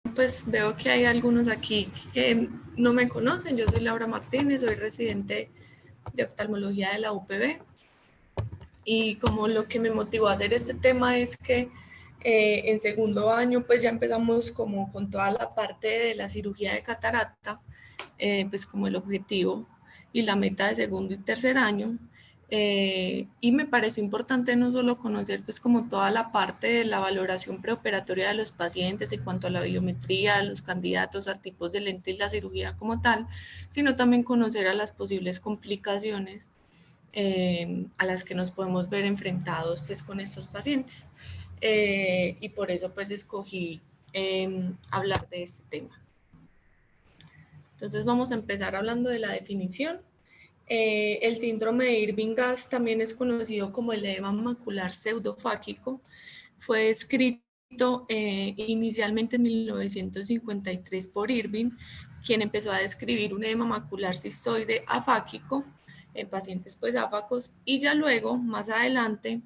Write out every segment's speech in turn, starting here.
Pues veo que hay algunos aquí que no me conocen. Yo soy Laura Martínez, soy residente de oftalmología de la UPB. Y como lo que me motivó a hacer este tema es que en segundo año pues ya empezamos como con toda la parte de la cirugía de catarata, pues como el objetivo y la meta de segundo y tercer año. Y me pareció importante no solo conocer pues como toda la parte de la valoración preoperatoria de los pacientes en cuanto a la biometría, los candidatos a tipos de lente y la cirugía como tal, sino también conocer a las posibles complicaciones a las que nos podemos ver enfrentados pues con estos pacientes. Y por eso pues escogí hablar de este tema. Entonces vamos a empezar hablando de la definición. El síndrome de Irving-Gass también es conocido como el edema macular pseudofáquico. Fue descrito inicialmente en 1953 por Irving, quien empezó a describir un edema macular cistoide afáquico en pacientes pues áfacos, y ya luego, más adelante,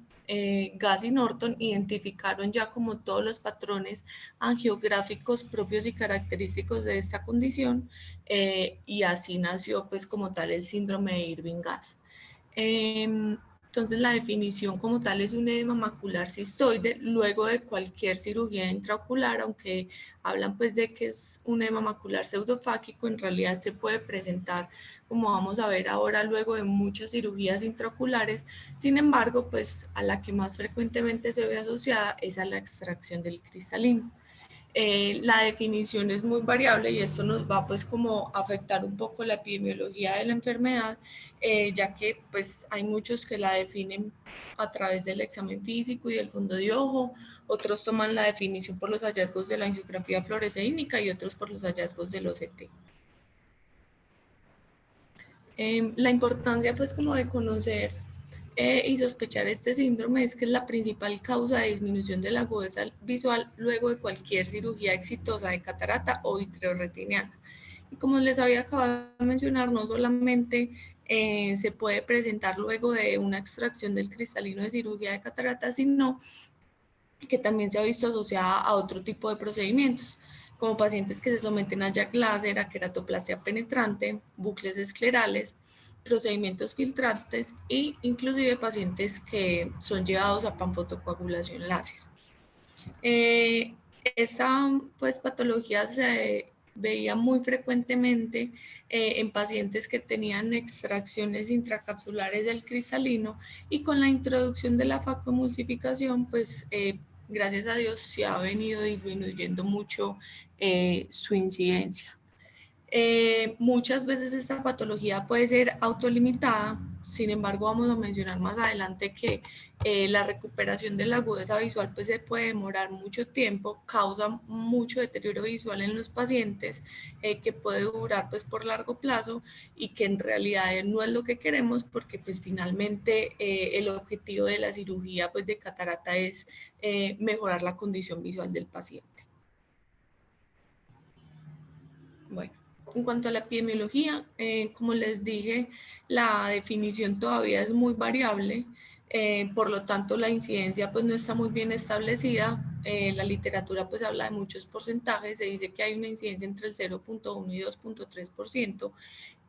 Gass y Norton identificaron ya como todos los patrones angiográficos propios y característicos de esta condición, y así nació pues como tal el síndrome de Irving-Gass. Entonces la definición como tal es un edema macular cistoide luego de cualquier cirugía intraocular, aunque hablan pues de que es un edema macular pseudofáquico, en realidad se puede presentar, como vamos a ver ahora, luego de muchas cirugías intraoculares. Sin embargo, pues a la que más frecuentemente se ve asociada es a la extracción del cristalino. La definición es muy variable y esto nos va pues como a afectar un poco la epidemiología de la enfermedad, ya que pues hay muchos que la definen a través del examen físico y del fondo de ojo, otros toman la definición por los hallazgos de la angiografía fluoresceínica y otros por los hallazgos del OCT. La importancia pues como de conocer y sospechar este síndrome es que es la principal causa de disminución de la agudeza visual luego de cualquier cirugía exitosa de catarata o vitreoretiniana. Y como les había acabado de mencionar, no solamente se puede presentar luego de una extracción del cristalino de cirugía de catarata, sino que también se ha visto asociada a otro tipo de procedimientos, como pacientes que se someten a jack láser, a queratoplastia penetrante, bucles esclerales, procedimientos filtrantes e inclusive pacientes que son llevados a panfotocoagulación láser. Esta pues, patología se veía muy frecuentemente en pacientes que tenían extracciones intracapsulares del cristalino, y con la introducción de la facoemulsificación, pues gracias a Dios se ha venido disminuyendo mucho su incidencia. Muchas veces esta patología puede ser autolimitada, sin embargo vamos a mencionar más adelante que la recuperación de la agudeza visual pues se puede demorar mucho tiempo, causa mucho deterioro visual en los pacientes, que puede durar pues por largo plazo, y que en realidad no es lo que queremos, porque pues finalmente el objetivo de la cirugía pues de catarata es mejorar la condición visual del paciente. Bueno, en cuanto a la epidemiología, como les dije, la definición todavía es muy variable, por lo tanto la incidencia pues no está muy bien establecida. La literatura pues habla de muchos porcentajes, se dice que hay una incidencia entre el 0.1 y 2.3%,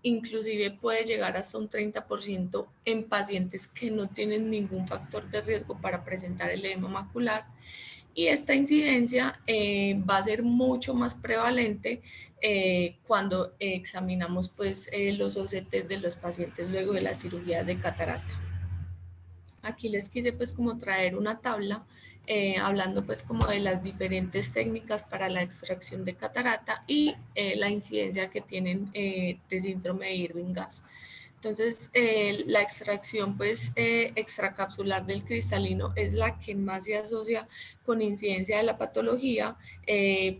inclusive puede llegar hasta un 30% en pacientes que no tienen ningún factor de riesgo para presentar el edema macular. Y esta incidencia va a ser mucho más prevalente cuando examinamos pues, los OCT de los pacientes luego de la cirugía de catarata. Aquí les quise pues como traer una tabla hablando pues como de las diferentes técnicas para la extracción de catarata y la incidencia que tienen de síndrome de Irving-Gass. Entonces, la extracción pues, extracapsular del cristalino es la que más se asocia con incidencia de la patología,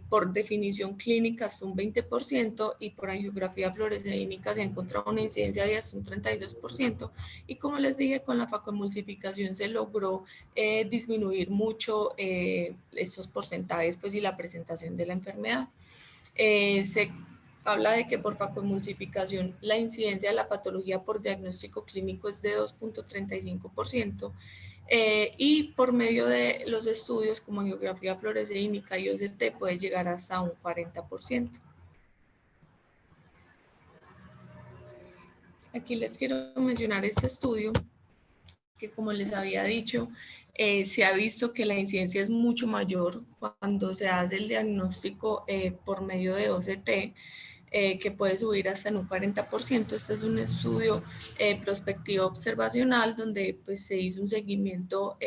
por definición clínica hasta un 20%, y por angiografía fluoresceínica se ha encontrado una incidencia de hasta un 32%, y como les dije, con la facoemulsificación se logró disminuir mucho estos porcentajes pues, y la presentación de la enfermedad. Se habla de que por facoemulsificación la incidencia de la patología por diagnóstico clínico es de 2.35%, y por medio de los estudios como angiografía fluorescénica y OCT puede llegar hasta un 40%. Aquí les quiero mencionar este estudio que, como les había dicho, se ha visto que la incidencia es mucho mayor cuando se hace el diagnóstico por medio de OCT, que puede subir hasta en un 40%. Este es un estudio prospectivo observacional donde pues, se hizo un seguimiento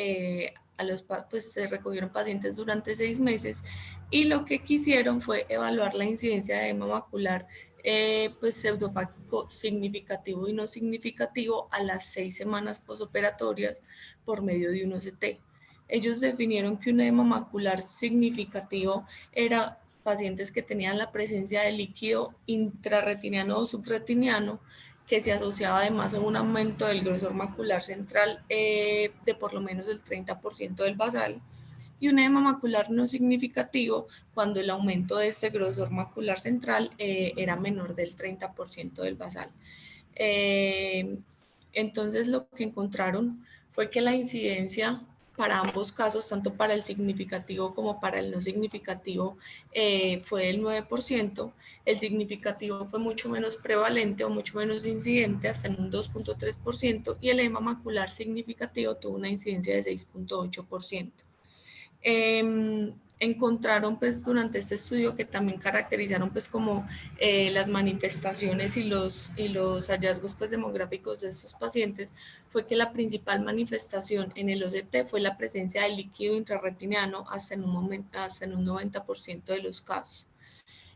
pues se recogieron pacientes durante 6 meses y lo que quisieron fue evaluar la incidencia de edema macular pues pseudofágico significativo y no significativo a las 6 semanas posoperatorias por medio de un OCT. Ellos definieron que un edema macular significativo era pacientes que tenían la presencia de líquido intrarretiniano o subretiniano que se asociaba además a un aumento del grosor macular central de por lo menos el 30% del basal, y un edema macular no significativo cuando el aumento de este grosor macular central era menor del 30% del basal. Entonces lo que encontraron fue que la incidencia para ambos casos, tanto para el significativo como para el no significativo, fue del 9%. El significativo fue mucho menos prevalente o mucho menos incidente, hasta en un 2.3%, y el edema macular significativo tuvo una incidencia de 6.8%. Encontraron pues durante este estudio que también caracterizaron pues como las manifestaciones y los hallazgos pues demográficos de estos pacientes fue que la principal manifestación en el OCT fue la presencia de líquido intrarretiniano hasta en un 90% de los casos,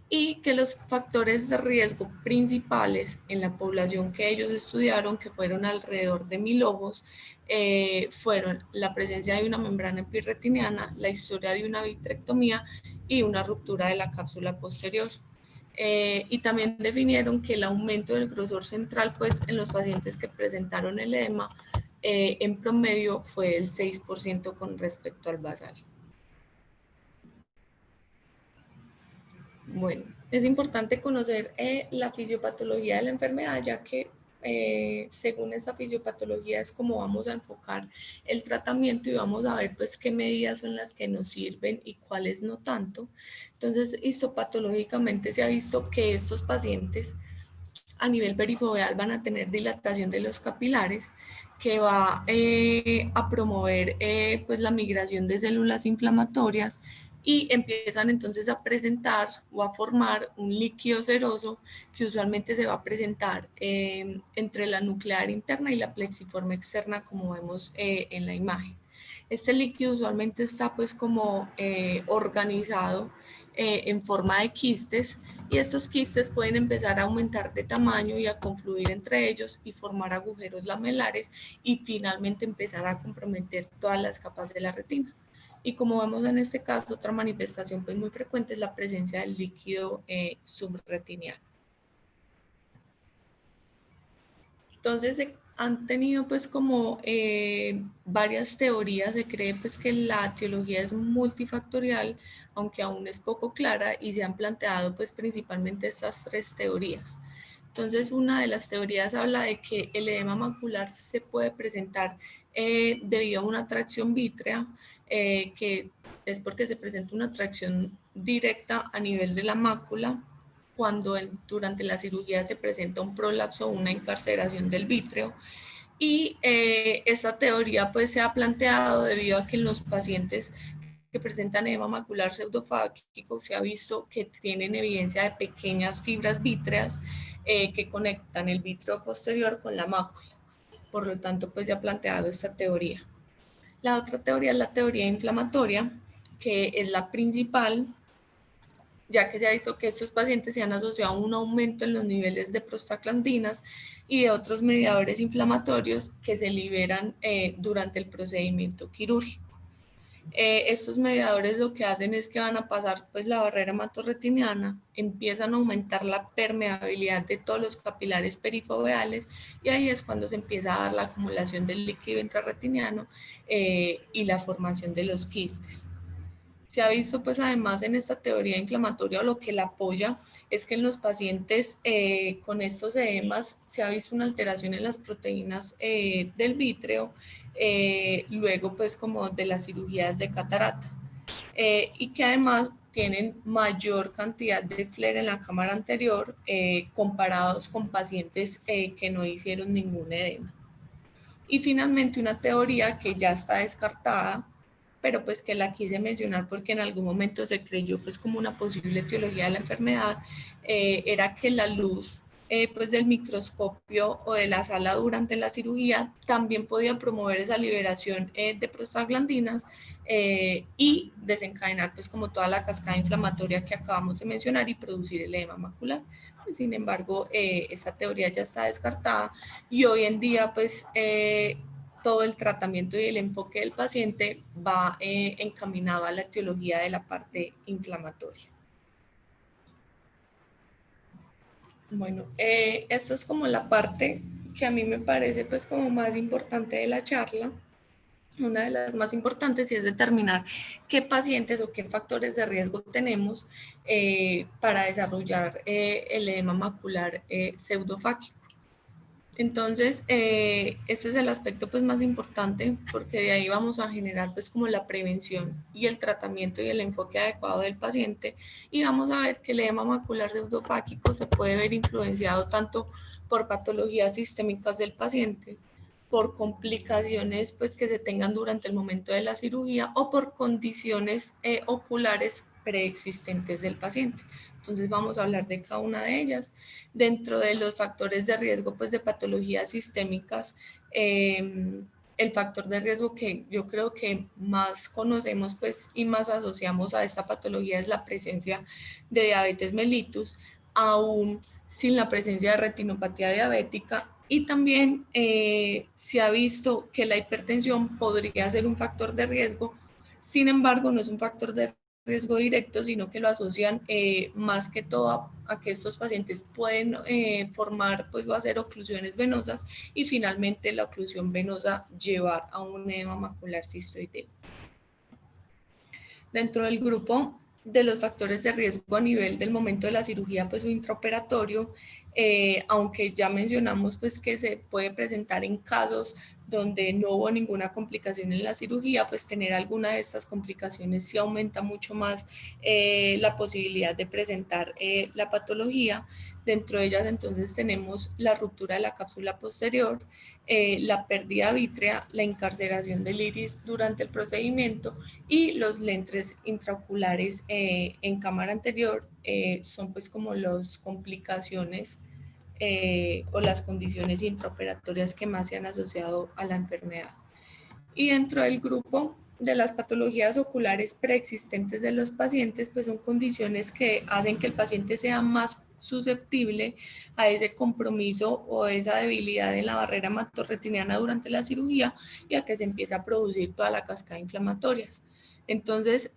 y que los factores de riesgo principales en la población que ellos estudiaron, que fueron alrededor de 1000 ojos, fueron la presencia de una membrana epirretiniana, la historia de una vitrectomía y una ruptura de la cápsula posterior. Y también definieron que el aumento del grosor central pues, en los pacientes que presentaron el edema en promedio fue del 6% con respecto al basal. Bueno, es importante conocer la fisiopatología de la enfermedad, ya que según esta fisiopatología es como vamos a enfocar el tratamiento y vamos a ver pues qué medidas son las que nos sirven y cuáles no tanto. Entonces, histopatológicamente se ha visto que estos pacientes a nivel perifoveal van a tener dilatación de los capilares, que va a promover pues la migración de células inflamatorias y empiezan entonces a presentar o a formar un líquido seroso que usualmente se va a presentar entre la nuclear interna y la plexiforme externa, como vemos en la imagen. Este líquido usualmente está pues como organizado en forma de quistes, y estos quistes pueden empezar a aumentar de tamaño y a confluir entre ellos y formar agujeros lamelares y finalmente empezar a comprometer todas las capas de la retina. Y como vemos en este caso, otra manifestación pues muy frecuente es la presencia del líquido subretiniano. Entonces han tenido pues como varias teorías. Se cree pues que la etiología es multifactorial, aunque aún es poco clara, y se han planteado pues principalmente estas 3 teorías. Entonces una de las teorías habla de que el edema macular se puede presentar debido a una atracción vítrea, que es porque se presenta una atracción directa a nivel de la mácula cuando durante la cirugía se presenta un prolapso o una incarceración del vítreo. Y esta teoría pues se ha planteado debido a que en los pacientes que presentan edema macular pseudofágico se ha visto que tienen evidencia de pequeñas fibras vítreas que conectan el vítreo posterior con la mácula. Por lo tanto, pues se ha planteado esta teoría. La otra teoría es la teoría inflamatoria, que es la principal, ya que se ha visto que estos pacientes se han asociado a un aumento en los niveles de prostaglandinas y de otros mediadores inflamatorios que se liberan durante el procedimiento quirúrgico. Estos mediadores lo que hacen es que van a pasar pues la barrera hematorretiniana, empiezan a aumentar la permeabilidad de todos los capilares perifoveales, y ahí es cuando se empieza a dar la acumulación del líquido intrarretiniano y la formación de los quistes. Se ha visto pues además en esta teoría inflamatoria, o lo que la apoya, es que en los pacientes con estos edemas se ha visto una alteración en las proteínas del vítreo, luego pues como de las cirugías de catarata, y que además tienen mayor cantidad de flare en la cámara anterior comparados con pacientes que no hicieron ningún edema. Y finalmente una teoría que ya está descartada, pero pues que la quise mencionar porque en algún momento se creyó pues como una posible etiología de la enfermedad, era que la luz pues del microscopio o de la sala durante la cirugía también podía promover esa liberación de prostaglandinas y desencadenar pues como toda la cascada inflamatoria que acabamos de mencionar y producir el edema macular. Pues, sin embargo, esta teoría ya está descartada y hoy en día pues todo el tratamiento y el enfoque del paciente va encaminado a la etiología de la parte inflamatoria. Bueno, esta es como la parte que a mí me parece pues como más importante de la charla, una de las más importantes, y es determinar qué pacientes o qué factores de riesgo tenemos para desarrollar el edema macular pseudofáquico. Entonces, ese es el aspecto pues más importante porque de ahí vamos a generar pues como la prevención y el tratamiento y el enfoque adecuado del paciente, y vamos a ver que el edema macular pseudofáquico se puede ver influenciado tanto por patologías sistémicas del paciente, por complicaciones pues que se tengan durante el momento de la cirugía o por condiciones oculares preexistentes del paciente. Entonces vamos a hablar de cada una de ellas. Dentro de los factores de riesgo pues de patologías sistémicas, el factor de riesgo que yo creo que más conocemos pues y más asociamos a esta patología es la presencia de diabetes mellitus, aún sin la presencia de retinopatía diabética. Y también se ha visto que la hipertensión podría ser un factor de riesgo, sin embargo no es un factor de riesgo directo, sino que lo asocian más que todo a que estos pacientes pueden formar pues o hacer oclusiones venosas y finalmente la oclusión venosa llevar a un edema macular cistoideo. Dentro del grupo de los factores de riesgo a nivel del momento de la cirugía pues o intraoperatorio, aunque ya mencionamos pues que se puede presentar en casos donde no hubo ninguna complicación en la cirugía, pues tener alguna de estas complicaciones sí aumenta mucho más la posibilidad de presentar la patología. Dentro de ellas entonces tenemos la ruptura de la cápsula posterior, la pérdida vítrea, la encarceración del iris durante el procedimiento y los lentes intraoculares en cámara anterior son pues como las complicaciones o las condiciones intraoperatorias que más se han asociado a la enfermedad. Y dentro del grupo de las patologías oculares preexistentes de los pacientes, pues son condiciones que hacen que el paciente sea más susceptible a ese compromiso o esa debilidad en la barrera hematorretiniana durante la cirugía y a que se empiece a producir toda la cascada inflamatoria. Entonces,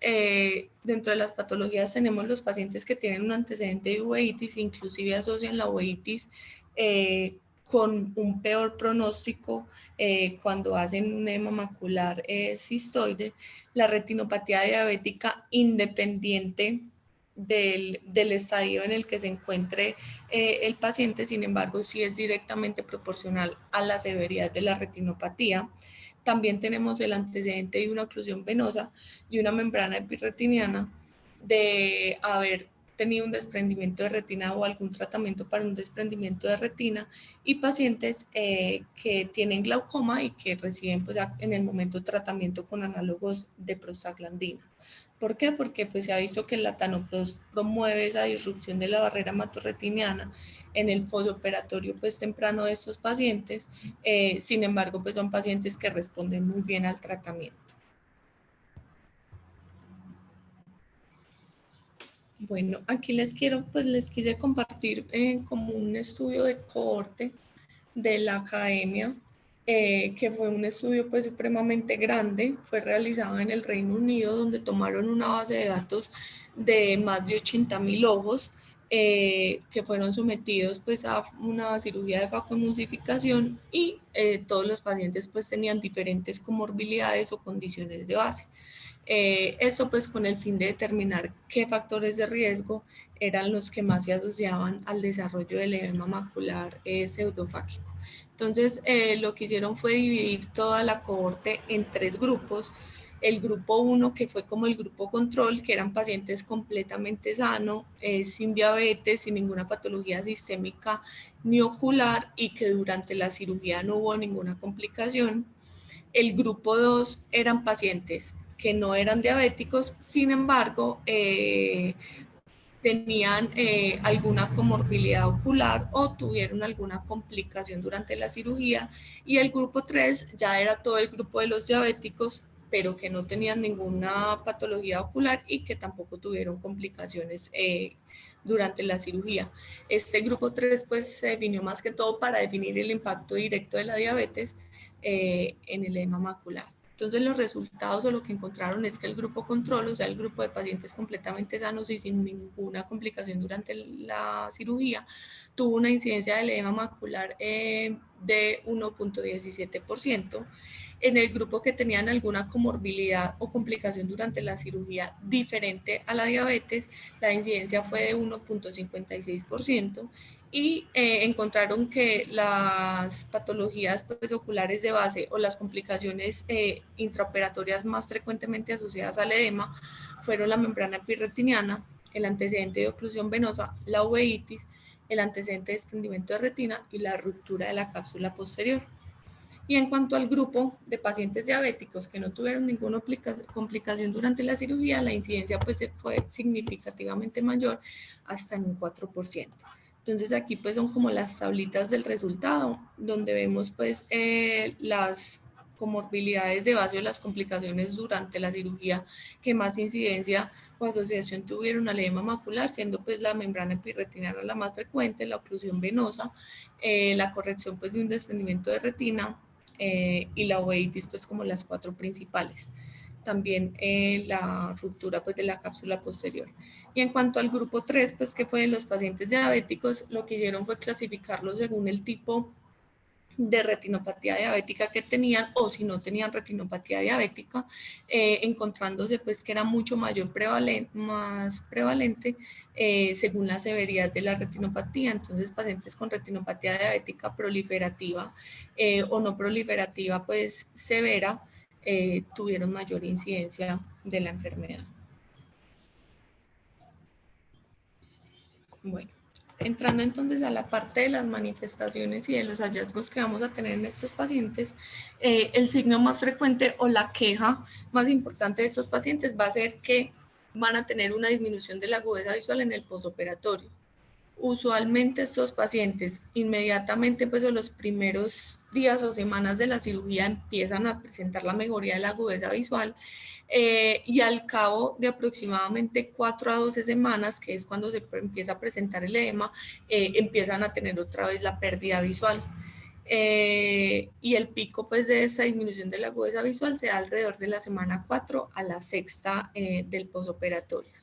dentro de las patologías tenemos los pacientes que tienen un antecedente de uveitis, inclusive asocian la uveitis con un peor pronóstico cuando hacen un edema macular cistoide, la retinopatía diabética independiente del estadio en el que se encuentre el paciente, sin embargo, sí es directamente proporcional a la severidad de la retinopatía. También tenemos el antecedente de una oclusión venosa y una membrana epirretiniana, de haber tenido un desprendimiento de retina o algún tratamiento para un desprendimiento de retina, y pacientes que tienen glaucoma y que reciben pues, en el momento tratamiento con análogos de prostaglandina. ¿Por qué? Porque pues, se ha visto que el latanoprost promueve esa disrupción de la barrera hematorretiniana en el postoperatorio pues, temprano de estos pacientes. Sin embargo, pues, son pacientes que responden muy bien al tratamiento. Bueno, aquí les quise compartir como un estudio de cohorte de la academia, que fue un estudio pues supremamente grande, fue realizado en el Reino Unido, donde tomaron una base de datos de más de 80.000 ojos, que fueron sometidos pues a una cirugía de facoemulsificación y todos los pacientes pues tenían diferentes comorbilidades o condiciones de base. Esto pues con el fin de determinar qué factores de riesgo eran los que más se asociaban al desarrollo del edema macular pseudofáquico. Entonces, lo que hicieron fue dividir toda la cohorte en 3 grupos. El grupo 1, que fue como el grupo control, que eran pacientes completamente sanos, sin diabetes, sin ninguna patología sistémica ni ocular y que durante la cirugía no hubo ninguna complicación. El grupo 2 eran pacientes que no eran diabéticos, sin embargo, tenían alguna comorbilidad ocular o tuvieron alguna complicación durante la cirugía, y el grupo 3 ya era todo el grupo de los diabéticos, pero que no tenían ninguna patología ocular y que tampoco tuvieron complicaciones durante la cirugía. Este grupo 3 pues se definió más que todo para definir el impacto directo de la diabetes en el edema macular. Entonces los resultados o lo que encontraron es que el grupo control, o sea, el grupo de pacientes completamente sanos y sin ninguna complicación durante la cirugía, tuvo una incidencia del edema macular de 1.17%. En el grupo que tenían alguna comorbilidad o complicación durante la cirugía diferente a la diabetes, la incidencia fue de 1.56%. Y encontraron que las patologías pues, oculares de base o las complicaciones intraoperatorias más frecuentemente asociadas al edema fueron la membrana epirretiniana, el antecedente de oclusión venosa, la uveitis, el antecedente de desprendimiento de retina y la ruptura de la cápsula posterior. Y en cuanto al grupo de pacientes diabéticos que no tuvieron ninguna complicación durante la cirugía, la incidencia pues fue significativamente mayor, hasta en un 4%. Entonces aquí pues son como las tablitas del resultado, donde vemos pues las comorbilidades de base o las complicaciones durante la cirugía que más incidencia o asociación tuvieron al edema macular, siendo pues la membrana epirretiniana la más frecuente, la oclusión venosa, la corrección pues de un desprendimiento de retina, y la uveitis pues como las 4 principales. También la ruptura pues de la cápsula posterior. Y en cuanto al grupo 3, pues que fue de los pacientes diabéticos, lo que hicieron fue clasificarlos según el tipo de retinopatía diabética que tenían, o si no tenían retinopatía diabética, encontrándose pues que era mucho más prevalente según la severidad de la retinopatía. Entonces pacientes con retinopatía diabética proliferativa o no proliferativa pues severa tuvieron mayor incidencia de la enfermedad. Bueno, entrando entonces a la parte de las manifestaciones y de los hallazgos que vamos a tener en estos pacientes, el signo más frecuente o la queja más importante de estos pacientes va a ser que van a tener una disminución de la agudeza visual en el posoperatorio. Usualmente estos pacientes inmediatamente pues en los primeros días o semanas de la cirugía empiezan a presentar la mejoría de la agudeza visual, y al cabo de aproximadamente 4 a 12 semanas, que es cuando se empieza a presentar el edema, empiezan a tener otra vez la pérdida visual. Y el pico pues de esa disminución de la agudeza visual se da alrededor de la semana 4 a la 6ª del posoperatorio.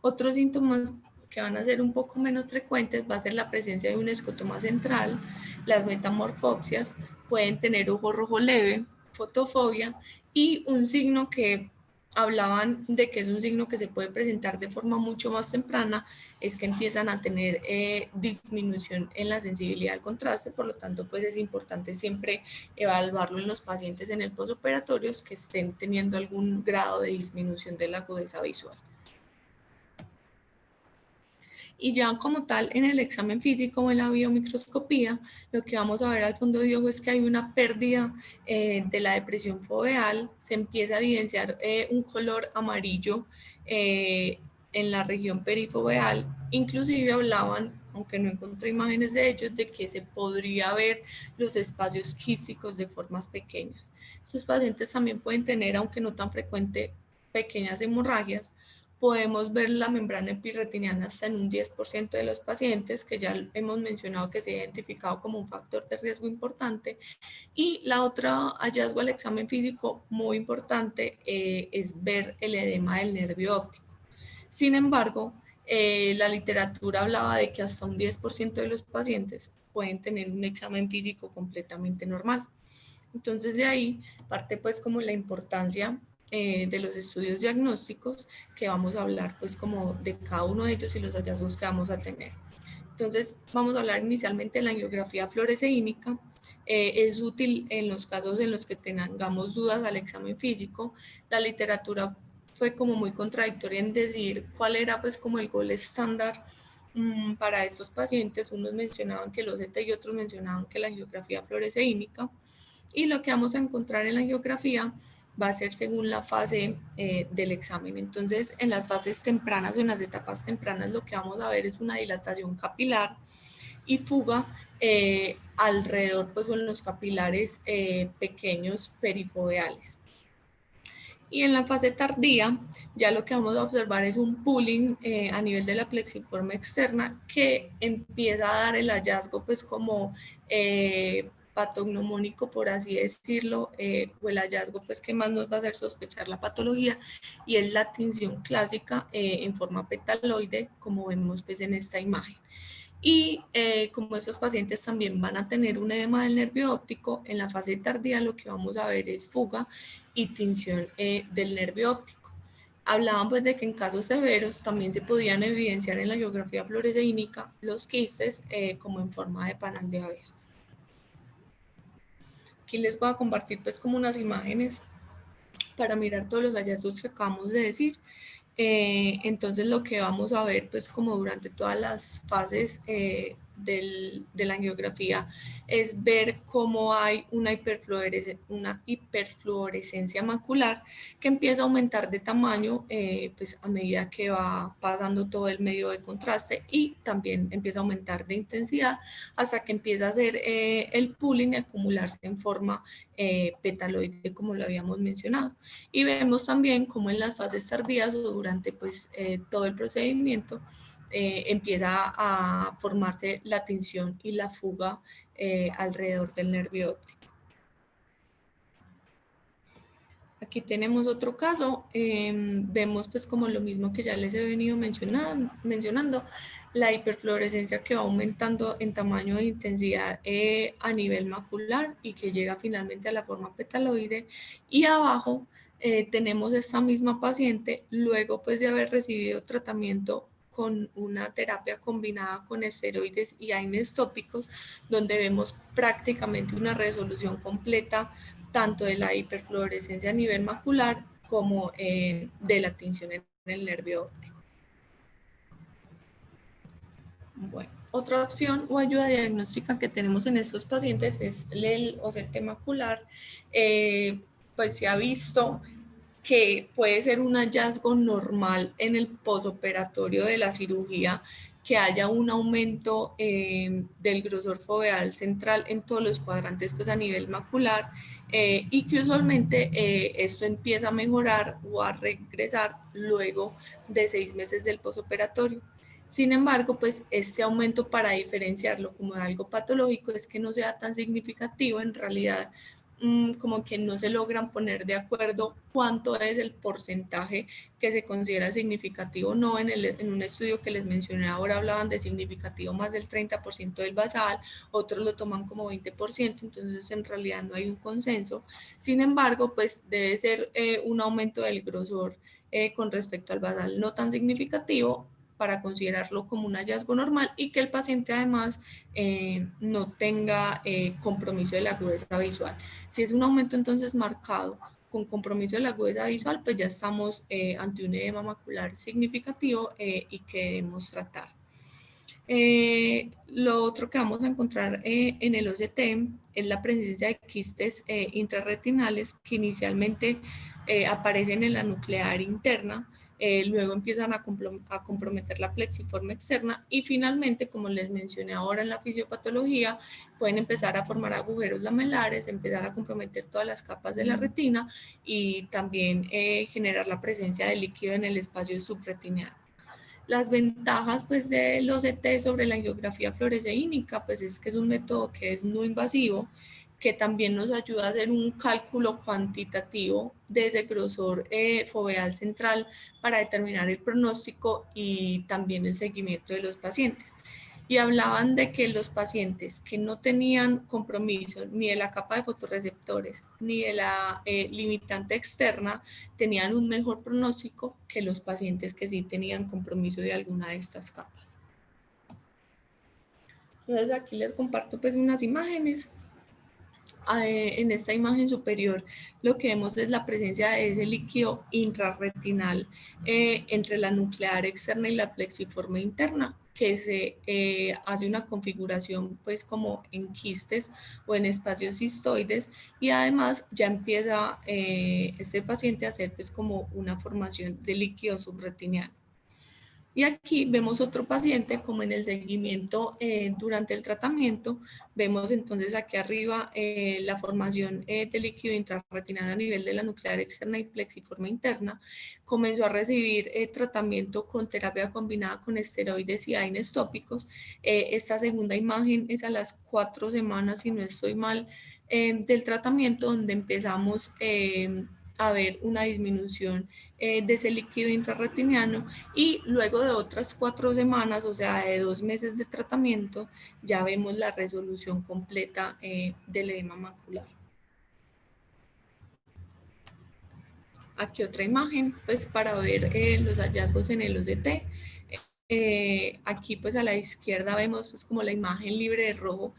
Otros síntomas que van a ser un poco menos frecuentes va a ser la presencia de un escotoma central, las metamorfopsias, pueden tener ojo rojo leve, fotofobia y un signo que hablaban de que es un signo que se puede presentar de forma mucho más temprana, es que empiezan a tener disminución en la sensibilidad al contraste, por lo tanto pues es importante siempre evaluarlo en los pacientes en el postoperatorio que estén teniendo algún grado de disminución de la agudeza visual. Y ya como tal, en el examen físico o en la biomicroscopía, lo que vamos a ver al fondo de ojo es que hay una pérdida de la depresión foveal, se empieza a evidenciar un color amarillo en la región perifoveal, inclusive hablaban, aunque no encontré imágenes de ellos, de que se podría ver los espacios quísticos de formas pequeñas. Estos pacientes también pueden tener, aunque no tan frecuente, pequeñas hemorragias. Podemos ver la membrana epirretiniana hasta en un 10% de los pacientes, que ya hemos mencionado que se ha identificado como un factor de riesgo importante. Y la otra hallazgo al examen físico muy importante es ver el edema del nervio óptico. Sin embargo, la literatura hablaba de que hasta un 10% de los pacientes pueden tener un examen físico completamente normal. Entonces de ahí parte pues como la importancia de los estudios diagnósticos, que vamos a hablar pues como de cada uno de ellos y los hallazgos que vamos a tener. Entonces vamos a hablar inicialmente de la angiografía fluoresceínica. Es útil en los casos en los que tengamos dudas al examen físico. La literatura fue como muy contradictoria en decir cuál era pues como el gol estándar para estos pacientes. Unos mencionaban que el OCT y otros mencionaban que la angiografía fluoresceínica. Y lo que vamos a encontrar en la angiografía va a ser según la fase del examen. Entonces, en las fases tempranas o en las etapas tempranas lo que vamos a ver es una dilatación capilar y fuga alrededor, pues, en los capilares pequeños perifoveales. Y en la fase tardía, ya lo que vamos a observar es un pooling a nivel de la plexiforme externa que empieza a dar el hallazgo, pues, como patognomónico, por así decirlo, o el hallazgo, pues, que más nos va a hacer sospechar la patología, y es la tinción clásica en forma petaloide, como vemos, pues, en esta imagen. Y como estos pacientes también van a tener un edema del nervio óptico, en la fase tardía lo que vamos a ver es fuga y tinción del nervio óptico. Hablaban pues de que en casos severos también se podían evidenciar en la angiografía fluoresceínica los quistes como en forma de panal de abejas. Aquí les voy a compartir pues como unas imágenes para mirar todos los hallazgos que acabamos de decir. Entonces lo que vamos a ver pues como durante todas las fases de la angiografía es ver cómo hay una hiperfluorescencia macular que empieza a aumentar de tamaño pues a medida que va pasando todo el medio de contraste, y también empieza a aumentar de intensidad hasta que empieza a hacer el pooling y acumularse en forma petaloide, como lo habíamos mencionado. Y vemos también cómo en las fases tardías o durante pues, todo el procedimiento empieza a formarse la tinción y la fuga alrededor del nervio óptico. Aquí tenemos otro caso, vemos pues como lo mismo que ya les he venido mencionando, la hiperfluorescencia que va aumentando en tamaño e intensidad a nivel macular y que llega finalmente a la forma petaloide, y abajo tenemos esta misma paciente luego pues de haber recibido tratamiento con una terapia combinada con esteroides y AINES tópicos, donde vemos prácticamente una resolución completa tanto de la hiperfluorescencia a nivel macular como de la tinción en el nervio óptico. Bueno, otra opción o ayuda diagnóstica que tenemos en estos pacientes es el OCT macular. Pues se ha visto que puede ser un hallazgo normal en el posoperatorio de la cirugía, que haya un aumento del grosor foveal central en todos los cuadrantes pues, a nivel macular, y que usualmente esto empieza a mejorar o a regresar luego de 6 meses del posoperatorio. Sin embargo, pues este aumento, para diferenciarlo como de algo patológico, es que no sea tan significativo. En realidad, como que no se logran poner de acuerdo cuánto es el porcentaje que se considera significativo o no. En un estudio que les mencioné ahora hablaban de significativo más del 30% del basal, otros lo toman como 20%, entonces en realidad no hay un consenso. Sin embargo, pues debe ser un aumento del grosor con respecto al basal no tan significativo para considerarlo como un hallazgo normal, y que el paciente además no tenga compromiso de la agudeza visual. Si es un aumento entonces marcado con compromiso de la agudeza visual, pues ya estamos ante un edema macular significativo y que debemos tratar. Lo otro que vamos a encontrar en el OCT es la presencia de quistes intrarretinales que inicialmente aparecen en la nuclear interna, luego empiezan a comprometer la plexiforme externa y finalmente, como les mencioné ahora en la fisiopatología, pueden empezar a formar agujeros lamelares, empezar a comprometer todas las capas de la retina y también generar la presencia de líquido en el espacio subretiniano. Las ventajas pues del OCT sobre la angiografía fluoresceínica pues es que es un método que es no invasivo, que también nos ayuda a hacer un cálculo cuantitativo de ese grosor foveal central para determinar el pronóstico y también el seguimiento de los pacientes. Y hablaban de que los pacientes que no tenían compromiso ni de la capa de fotorreceptores ni de la limitante externa tenían un mejor pronóstico que los pacientes que sí tenían compromiso de alguna de estas capas. Entonces aquí les comparto pues unas imágenes En esta imagen superior lo que vemos es la presencia de ese líquido intrarretinal entre la nuclear externa y la plexiforme interna, que se hace una configuración pues como en quistes o en espacios cistoides, y además ya empieza este paciente a hacer pues como una formación de líquido subretiniano. Y aquí vemos otro paciente como en el seguimiento durante el tratamiento. Vemos entonces aquí arriba la formación de líquido intrarretinal a nivel de la nuclear externa y plexiforme interna. Comenzó a recibir tratamiento con terapia combinada con esteroides y AINES tópicos. Esta segunda imagen es a las 4 semanas, si no estoy mal, del tratamiento, donde empezamos a ver una disminución de ese líquido intrarretiniano, y luego de otras 4 semanas, o sea, de 2 meses de tratamiento, ya vemos la resolución completa del edema macular. Aquí otra imagen, pues para ver los hallazgos en el OCT. Aquí pues a la izquierda vemos pues como la imagen libre de rojo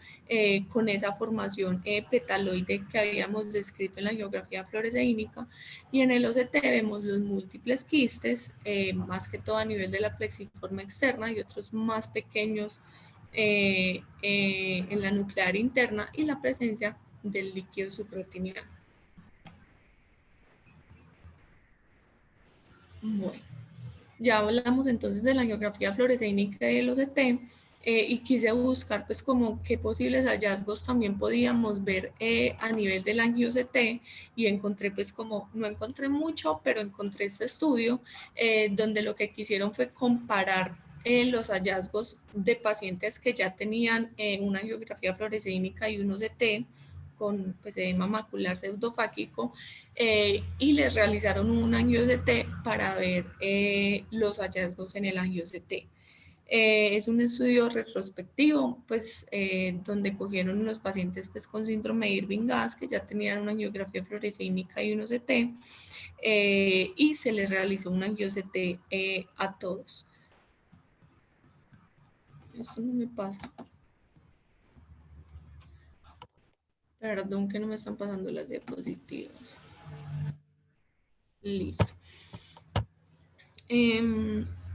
con esa formación petaloide que habíamos descrito en la angiografía fluoresceínica, y en el OCT vemos los múltiples quistes, más que todo a nivel de la plexiforme externa y otros más pequeños en la nuclear interna, y la presencia del líquido subretiniano. Bueno. Ya hablamos entonces de la angiografía fluoresceínica y del OCT, y quise buscar pues como qué posibles hallazgos también podíamos ver a nivel del angio-OCT, y encontré pues como, no encontré mucho, pero encontré este estudio donde lo que quisieron fue comparar los hallazgos de pacientes que ya tenían una angiografía fluoresceínica y un OCT con pues, edema macular pseudofáquico, y les realizaron un angio-CT para ver los hallazgos en el angio-CT. Es un estudio retrospectivo, pues, donde cogieron unos pacientes pues, con síndrome de Irving-Gass que ya tenían una angiografía fluoresceínica y un OCT, y se les realizó un angio-CT a todos. Esto no me pasa. Perdón que no me están pasando las diapositivas. Listo.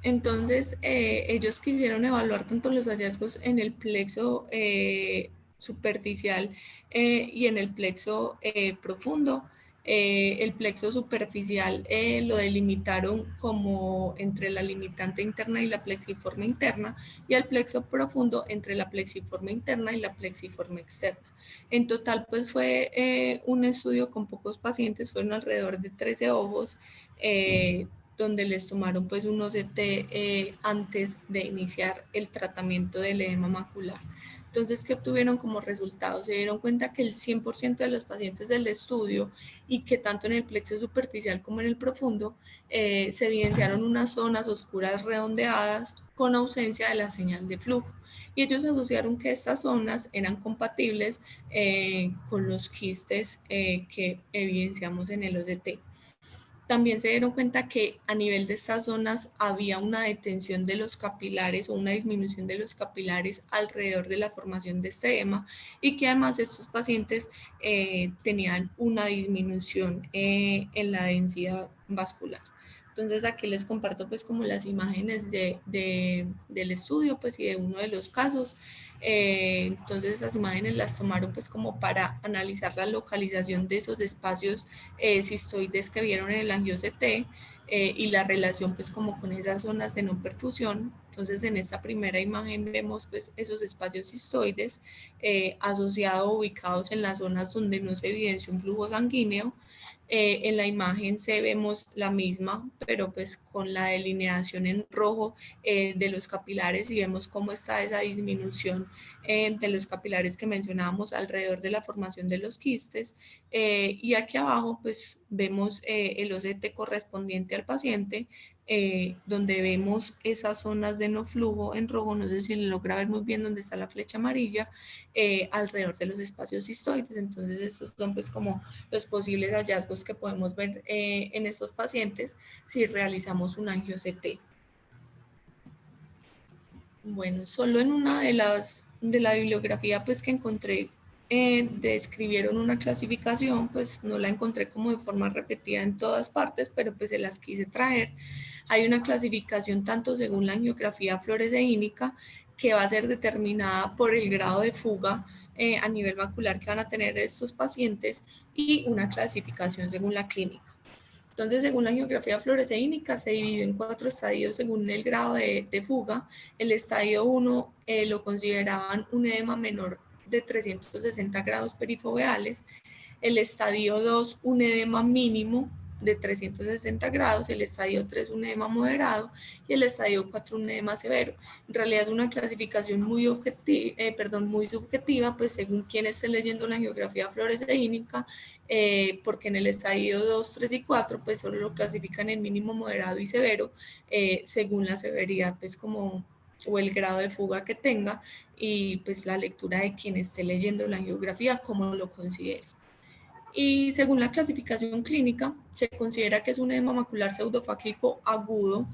Entonces, ellos quisieron evaluar tanto los hallazgos en el plexo superficial y en el plexo profundo. El plexo superficial lo delimitaron como entre la limitante interna y la plexiforme interna, y el plexo profundo entre la plexiforme interna y la plexiforme externa. En total, pues fue un estudio con pocos pacientes, fueron alrededor de 13 ojos, donde les tomaron pues un OCT antes de iniciar el tratamiento del edema macular. Entonces, ¿qué obtuvieron como resultados? Se dieron cuenta que el 100% de los pacientes del estudio, y que tanto en el plexo superficial como en el profundo, se evidenciaron unas zonas oscuras redondeadas con ausencia de la señal de flujo. Y ellos asociaron que estas zonas eran compatibles con los quistes que evidenciamos en el OCT. También se dieron cuenta que a nivel de estas zonas había una detención de los capilares o una disminución de los capilares alrededor de la formación de este edema, y que además estos pacientes tenían una disminución en la densidad vascular. Entonces aquí les comparto pues como las imágenes del estudio pues y de uno de los casos. Entonces esas imágenes las tomaron pues como para analizar la localización de esos espacios cistoides que vieron en el angio-CT, y la relación pues como con esas zonas de no perfusión. Entonces en esta primera imagen vemos pues esos espacios cistoides asociados, ubicados en las zonas donde no se evidencia un flujo sanguíneo. En la imagen C vemos la misma, pero pues con la delineación en rojo de los capilares, y vemos cómo está esa disminución de los capilares que mencionábamos alrededor de la formación de los quistes. Y aquí abajo pues vemos el OCT correspondiente al paciente, donde vemos esas zonas de no flujo en rojo, no sé si lo logra ver muy bien donde está la flecha amarilla, alrededor de los espacios cistoides. Entonces estos son pues como los posibles hallazgos que podemos ver en estos pacientes si realizamos un angio-CT. Bueno, solo en una de la bibliografía pues que encontré describieron una clasificación, pues no la encontré como de forma repetida en todas partes, pero pues se las quise traer. Hay una clasificación tanto según la angiografía fluoresceínica, que va a ser determinada por el grado de fuga a nivel macular que van a tener estos pacientes, y una clasificación según la clínica. Entonces, según la angiografía fluoresceínica, se dividió en 4 estadios según el grado de fuga. El estadio 1 lo consideraban un edema menor de 360 grados perifoveales. El estadio 2, un edema mínimo de 360 grados, el estadio 3, un edema moderado, y el estadio 4, un edema severo. En realidad es una clasificación muy subjetiva, pues según quien esté leyendo la angiografía fluoresceínica, porque en el estadio 2, 3 y 4, pues solo lo clasifican en mínimo, moderado y severo, según la severidad, pues como, o el grado de fuga que tenga, y pues la lectura de quien esté leyendo la angiografía, como lo considere. Y según la clasificación clínica, se considera que es un edema macular pseudofáquico agudo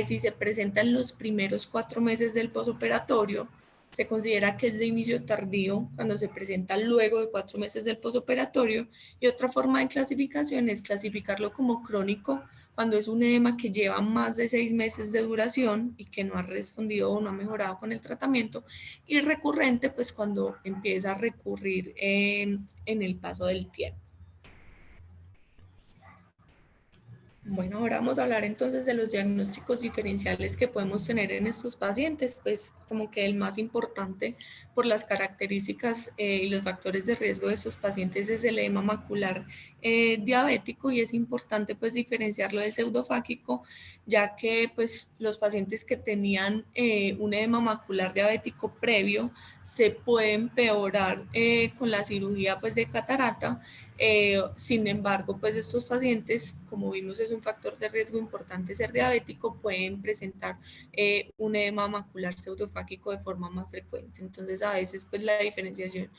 si se presenta en los primeros 4 meses del posoperatorio. Se considera que es de inicio tardío cuando se presenta luego de 4 meses del posoperatorio. Y otra forma de clasificación es clasificarlo como crónico cuando es un edema que lleva más de 6 meses de duración y que no ha respondido o no ha mejorado con el tratamiento, y recurrente pues cuando empieza a recurrir en el paso del tiempo. Bueno, ahora vamos a hablar entonces de los diagnósticos diferenciales que podemos tener en estos pacientes, pues como que el más importante por las características y los factores de riesgo de estos pacientes es el edema macular diabético, y es importante pues diferenciarlo del pseudofáquico, ya que pues los pacientes que tenían un edema macular diabético previo se pueden empeorar con la cirugía pues de catarata. Sin embargo, pues estos pacientes, como vimos, es un factor de riesgo importante ser diabético, pueden presentar un edema macular pseudofáquico de forma más frecuente. Entonces, a veces, pues la diferenciación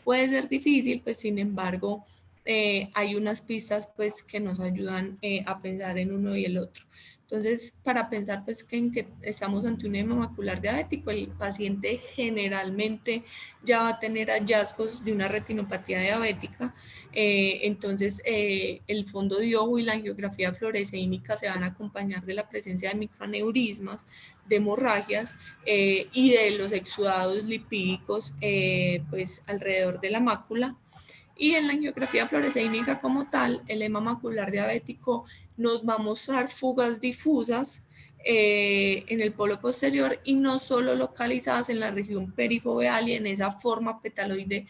puede ser difícil, pues sin embargo, hay unas pistas pues que nos ayudan a pensar en uno y el otro. Entonces, para pensar pues en que estamos ante un edema macular diabético, el paciente generalmente ya va a tener hallazgos de una retinopatía diabética. Entonces, el fondo de ojo y la angiografía fluoresceínica se van a acompañar de la presencia de microaneurismas, de hemorragias y de los exudados lipídicos pues alrededor de la mácula. Y en la angiografía fluoresceínica como tal, el edema macular diabético nos va a mostrar fugas difusas en el polo posterior, y no solo localizadas en la región perifoveal y en esa forma petaloide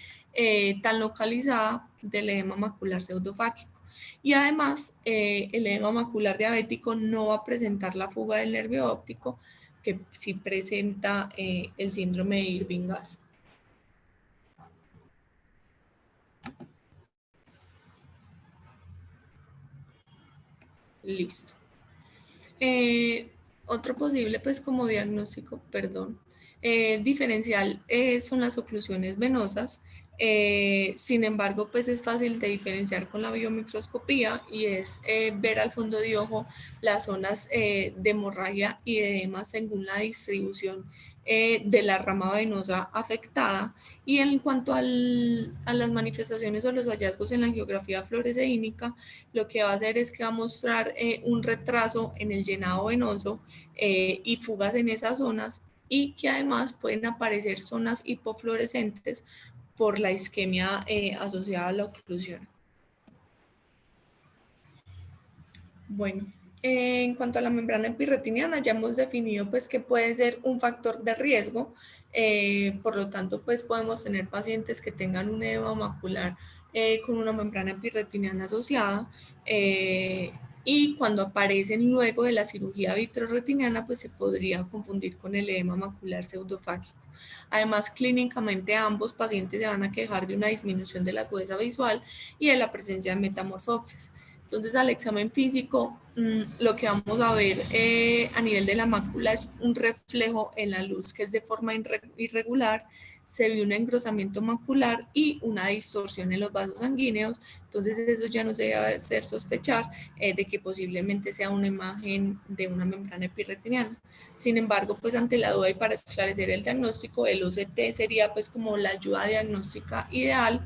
tan localizada del edema macular pseudofáquico. Y además, el edema macular diabético no va a presentar la fuga del nervio óptico, que sí presenta el síndrome de Irving-Gass. Listo. Otro posible, pues como diagnóstico, diferencial son las oclusiones venosas. Sin embargo, pues es fácil de diferenciar con la biomicroscopía, y es ver al fondo de ojo las zonas de hemorragia y de edema según la distribución de la rama venosa afectada. Y en cuanto a las manifestaciones o los hallazgos en la angiografía fluoresceínica, lo que va a hacer es que va a mostrar un retraso en el llenado venoso y fugas en esas zonas, y que además pueden aparecer zonas hipofluorescentes por la isquemia asociada a la oclusión. Bueno, en cuanto a la membrana epirretiniana, ya hemos definido pues que puede ser un factor de riesgo, por lo tanto pues podemos tener pacientes que tengan un edema macular con una membrana epirretiniana asociada, y cuando aparecen luego de la cirugía vitreoretiniana pues se podría confundir con el edema macular pseudofáquico. Además, clínicamente ambos pacientes se van a quejar de una disminución de la agudeza visual y de la presencia de metamorfopsias. Entonces, al examen físico lo que vamos a ver a nivel de la mácula es un reflejo en la luz que es de forma irregular, se ve un engrosamiento macular y una distorsión en los vasos sanguíneos, entonces eso ya nos debe hacer sospechar de que posiblemente sea una imagen de una membrana epirretiniana. Sin embargo, pues ante la duda y para esclarecer el diagnóstico, el OCT sería pues como la ayuda diagnóstica ideal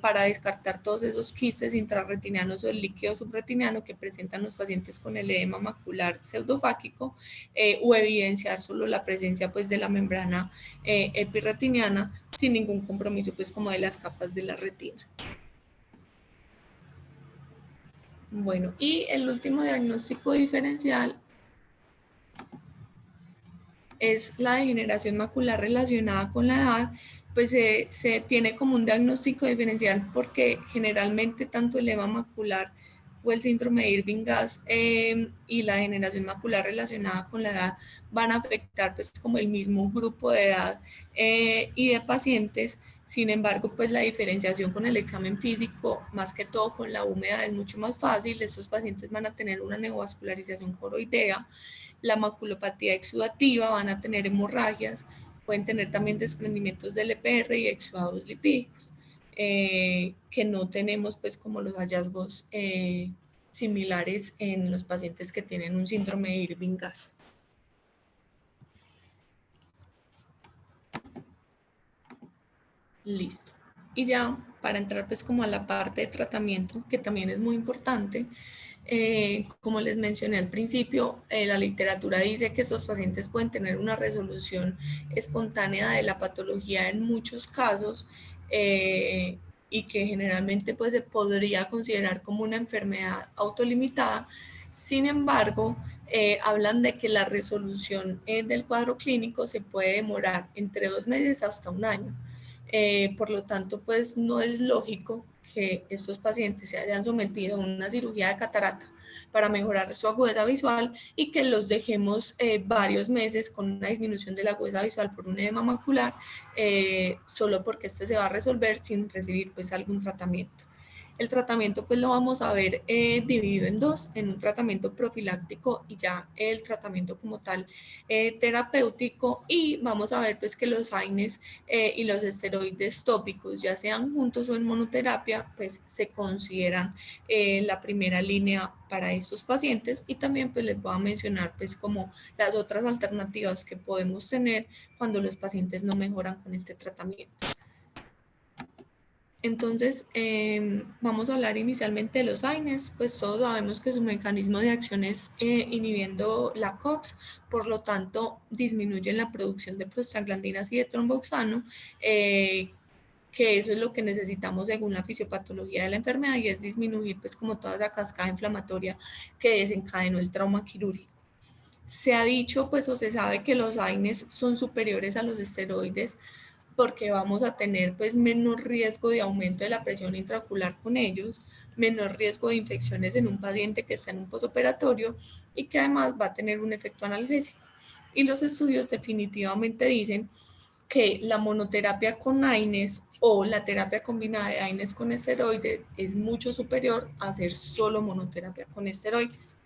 para descartar todos esos quistes intrarretinianos o el líquido subretiniano que presentan los pacientes con el edema macular pseudofáquico o evidenciar solo la presencia pues de la membrana epirretiniana sin ningún compromiso pues como de las capas de la retina. Bueno, y el último diagnóstico diferencial es la degeneración macular relacionada con la edad, pues se tiene como un diagnóstico diferencial porque generalmente tanto el edema macular o el síndrome de Irving-Gass y la degeneración macular relacionada con la edad van a afectar pues como el mismo grupo de edad y de pacientes. Sin embargo, pues la diferenciación con el examen físico, más que todo con la húmeda, es mucho más fácil. Estos pacientes van a tener una neovascularización coroidea, la maculopatía exudativa, van a tener hemorragias, pueden tener también desprendimientos del EPR y exudados lipídicos, que no tenemos pues como los hallazgos similares en los pacientes que tienen un síndrome de Irving-Gass. Listo. Y ya para entrar pues como a la parte de tratamiento, que también es muy importante, como les mencioné al principio, la literatura dice que estos pacientes pueden tener una resolución espontánea de la patología en muchos casos y que generalmente pues se podría considerar como una enfermedad autolimitada. Sin embargo, hablan de que la resolución del cuadro clínico se puede demorar entre 2 meses hasta un año. Por lo tanto, pues no es lógico que estos pacientes se hayan sometido a una cirugía de catarata para mejorar su agudeza visual y que los dejemos varios meses con una disminución de la agudeza visual por un edema macular, solo porque este se va a resolver sin recibir pues algún tratamiento. El tratamiento pues lo vamos a ver dividido en dos, en un tratamiento profiláctico y ya el tratamiento como tal terapéutico, y vamos a ver pues que los AINES y los esteroides tópicos, ya sean juntos o en monoterapia, pues se consideran la primera línea para estos pacientes, y también pues les voy a mencionar pues como las otras alternativas que podemos tener cuando los pacientes no mejoran con este tratamiento. Entonces, vamos a hablar inicialmente de los AINES. Pues todos sabemos que su mecanismo de acción es inhibiendo la COX, por lo tanto disminuyen la producción de prostaglandinas y de tromboxano, que eso es lo que necesitamos según la fisiopatología de la enfermedad, y es disminuir pues como toda esa cascada inflamatoria que desencadenó el trauma quirúrgico. Se ha dicho pues o se sabe que los AINES son superiores a los esteroides porque vamos a tener pues menor riesgo de aumento de la presión intraocular con ellos, menor riesgo de infecciones en un paciente que está en un posoperatorio y que además va a tener un efecto analgésico. Y los estudios definitivamente dicen que la monoterapia con AINES o la terapia combinada de AINES con esteroides es mucho superior a hacer solo monoterapia con esteroides.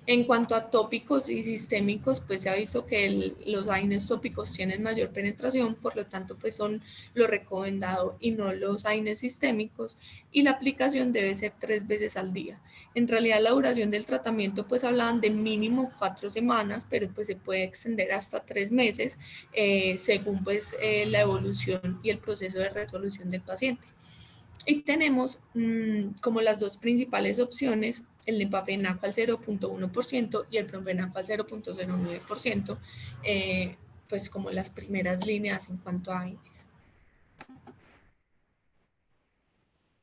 En cuanto a tópicos y sistémicos, pues se ha visto que los AINES tópicos tienen mayor penetración, por lo tanto pues son lo recomendado y no los AINES sistémicos, y la aplicación debe ser 3 veces al día. En realidad la duración del tratamiento pues hablaban de mínimo 4 semanas, pero pues se puede extender hasta 3 meses según pues la evolución y el proceso de resolución del paciente. Y tenemos como las dos principales opciones, el nepafenaco al 0.1% y el profenaco al 0.09%, pues como las primeras líneas en cuanto a AINES.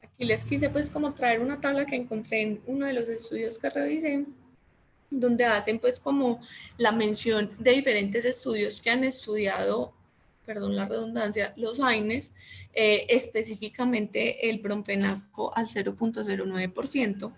Aquí les quise pues como traer una tabla que encontré en uno de los estudios que revisé, donde hacen pues como la mención de diferentes estudios que han estudiado, perdón la redundancia, los AINES, específicamente el bromfenaco al 0.09%,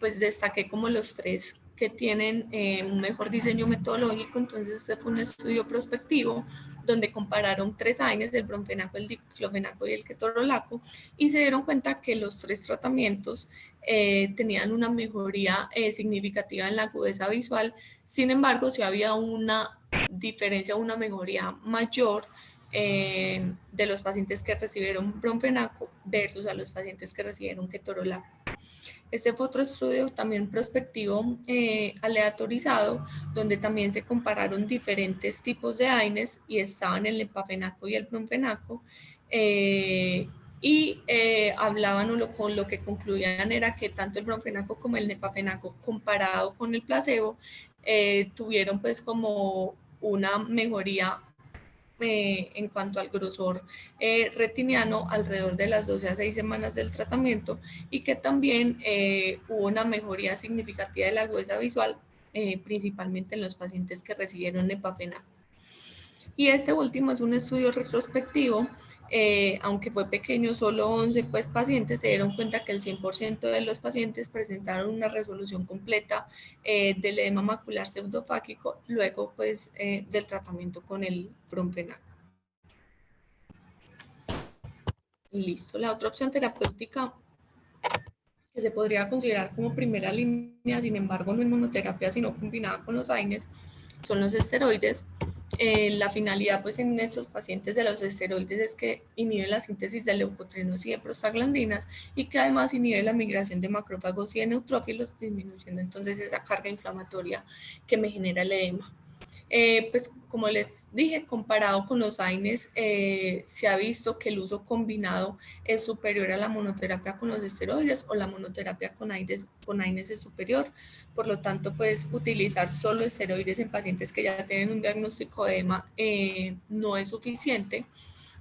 pues destaqué como los 3 que tienen un mejor diseño metodológico. Entonces este fue un estudio prospectivo donde compararon 3 AINES, el bromfenaco, el diclofenaco y el ketorolaco, y se dieron cuenta que los 3 tratamientos tenían una mejoría significativa en la agudeza visual. Sin embargo, sí había una diferencia, una mejoría mayor de los pacientes que recibieron bromfenaco versus a los pacientes que recibieron ketorolaco. Este fue otro estudio también prospectivo aleatorizado, donde también se compararon diferentes tipos de AINES y estaban el nepafenaco y el bromfenaco, hablaban con lo que concluían era que tanto el bromfenaco como el nepafenaco comparado con el placebo tuvieron pues como una mejoría en cuanto al grosor retiniano alrededor de las 12 a 6 semanas del tratamiento, y que también hubo una mejoría significativa de la agudeza visual, principalmente en los pacientes que recibieron nepafenaco. Y este último es un estudio retrospectivo, aunque fue pequeño, solo 11 pacientes se dieron cuenta que el 100% de los pacientes presentaron una resolución completa del edema macular pseudofágico luego del tratamiento con el bromfenaco. Listo. La otra opción terapéutica que se podría considerar como primera línea, sin embargo no en monoterapia sino combinada con los AINES, son los esteroides. La finalidad pues en estos pacientes de los esteroides es que inhiben la síntesis de leucotrienos y de prostaglandinas, y que además inhibe la migración de macrófagos y de neutrófilos, disminuyendo entonces esa carga inflamatoria que me genera el edema. Pues como les dije, comparado con los AINES, se ha visto que el uso combinado es superior a la monoterapia con los esteroides, o la monoterapia con AINES es superior. Por lo tanto, pues utilizar solo esteroides en pacientes que ya tienen un diagnóstico de edema no es suficiente.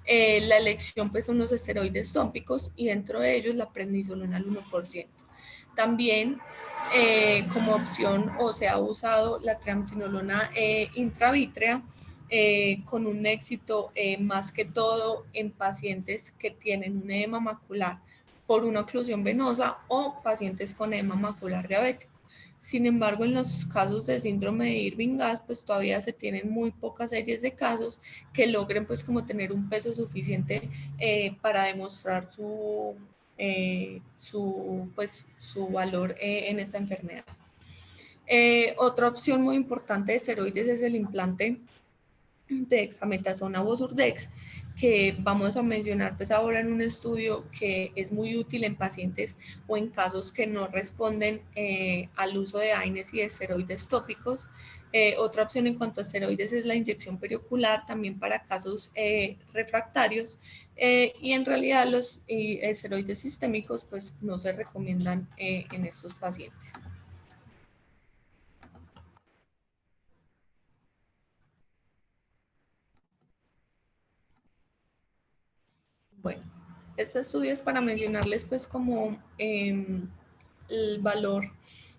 La elección pues son los esteroides tópicos, y dentro de ellos la prednisolona al 1%. También como opción o se ha usado la triamcinolona intravítrea con un éxito más que todo en pacientes que tienen un edema macular por una oclusión venosa o pacientes con edema macular diabético. Sin embargo, en los casos de síndrome de Irving-Gass, pues todavía se tienen muy pocas series de casos que logren pues como tener un peso suficiente para demostrar su valor en esta enfermedad. Otra opción muy importante de esteroides es el implante de dexametasona o Surdex, que vamos a mencionar pues ahora en un estudio que es muy útil en pacientes o en casos que no responden al uso de AINES y de esteroides tópicos. Otra opción en cuanto a esteroides es la inyección periocular, también para casos refractarios, y en realidad los esteroides sistémicos pues no se recomiendan en estos pacientes. Bueno, este estudio es para mencionarles pues como el valor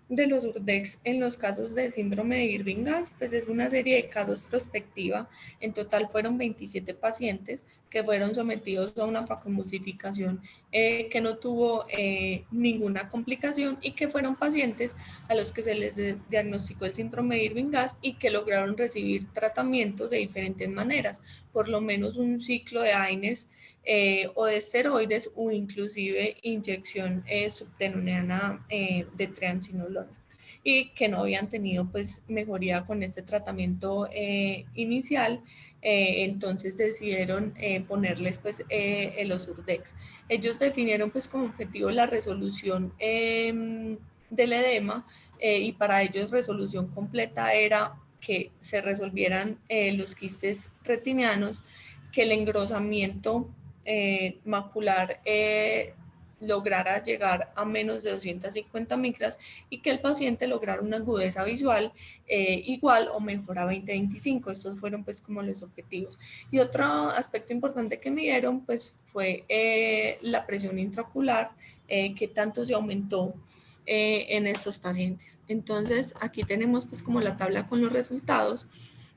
de los Urdex en los casos de síndrome de Irving-Gass. Pues es una serie de casos prospectiva. En total fueron 27 pacientes que fueron sometidos a una facomulsificación que no tuvo ninguna complicación, y que fueron pacientes a los que se les diagnosticó el síndrome de Irving-Gass y que lograron recibir tratamientos de diferentes maneras, por lo menos un ciclo de AINES o de esteroides, o inclusive inyección subtenuneana de triamcinolona, y que no habían tenido pues mejoría con este tratamiento inicial. Entonces decidieron ponerles pues el Osurdex. Ellos definieron pues como objetivo la resolución del edema, y para ellos resolución completa era que se resolvieran los quistes retinianos, que el engrosamiento macular lograra llegar a menos de 250 micras, y que el paciente lograra una agudeza visual igual o mejor a 20-25. Estos fueron pues como los objetivos. Y otro aspecto importante que midieron pues fue la presión intraocular, que tanto se aumentó en estos pacientes. Entonces aquí tenemos pues como la tabla con los resultados.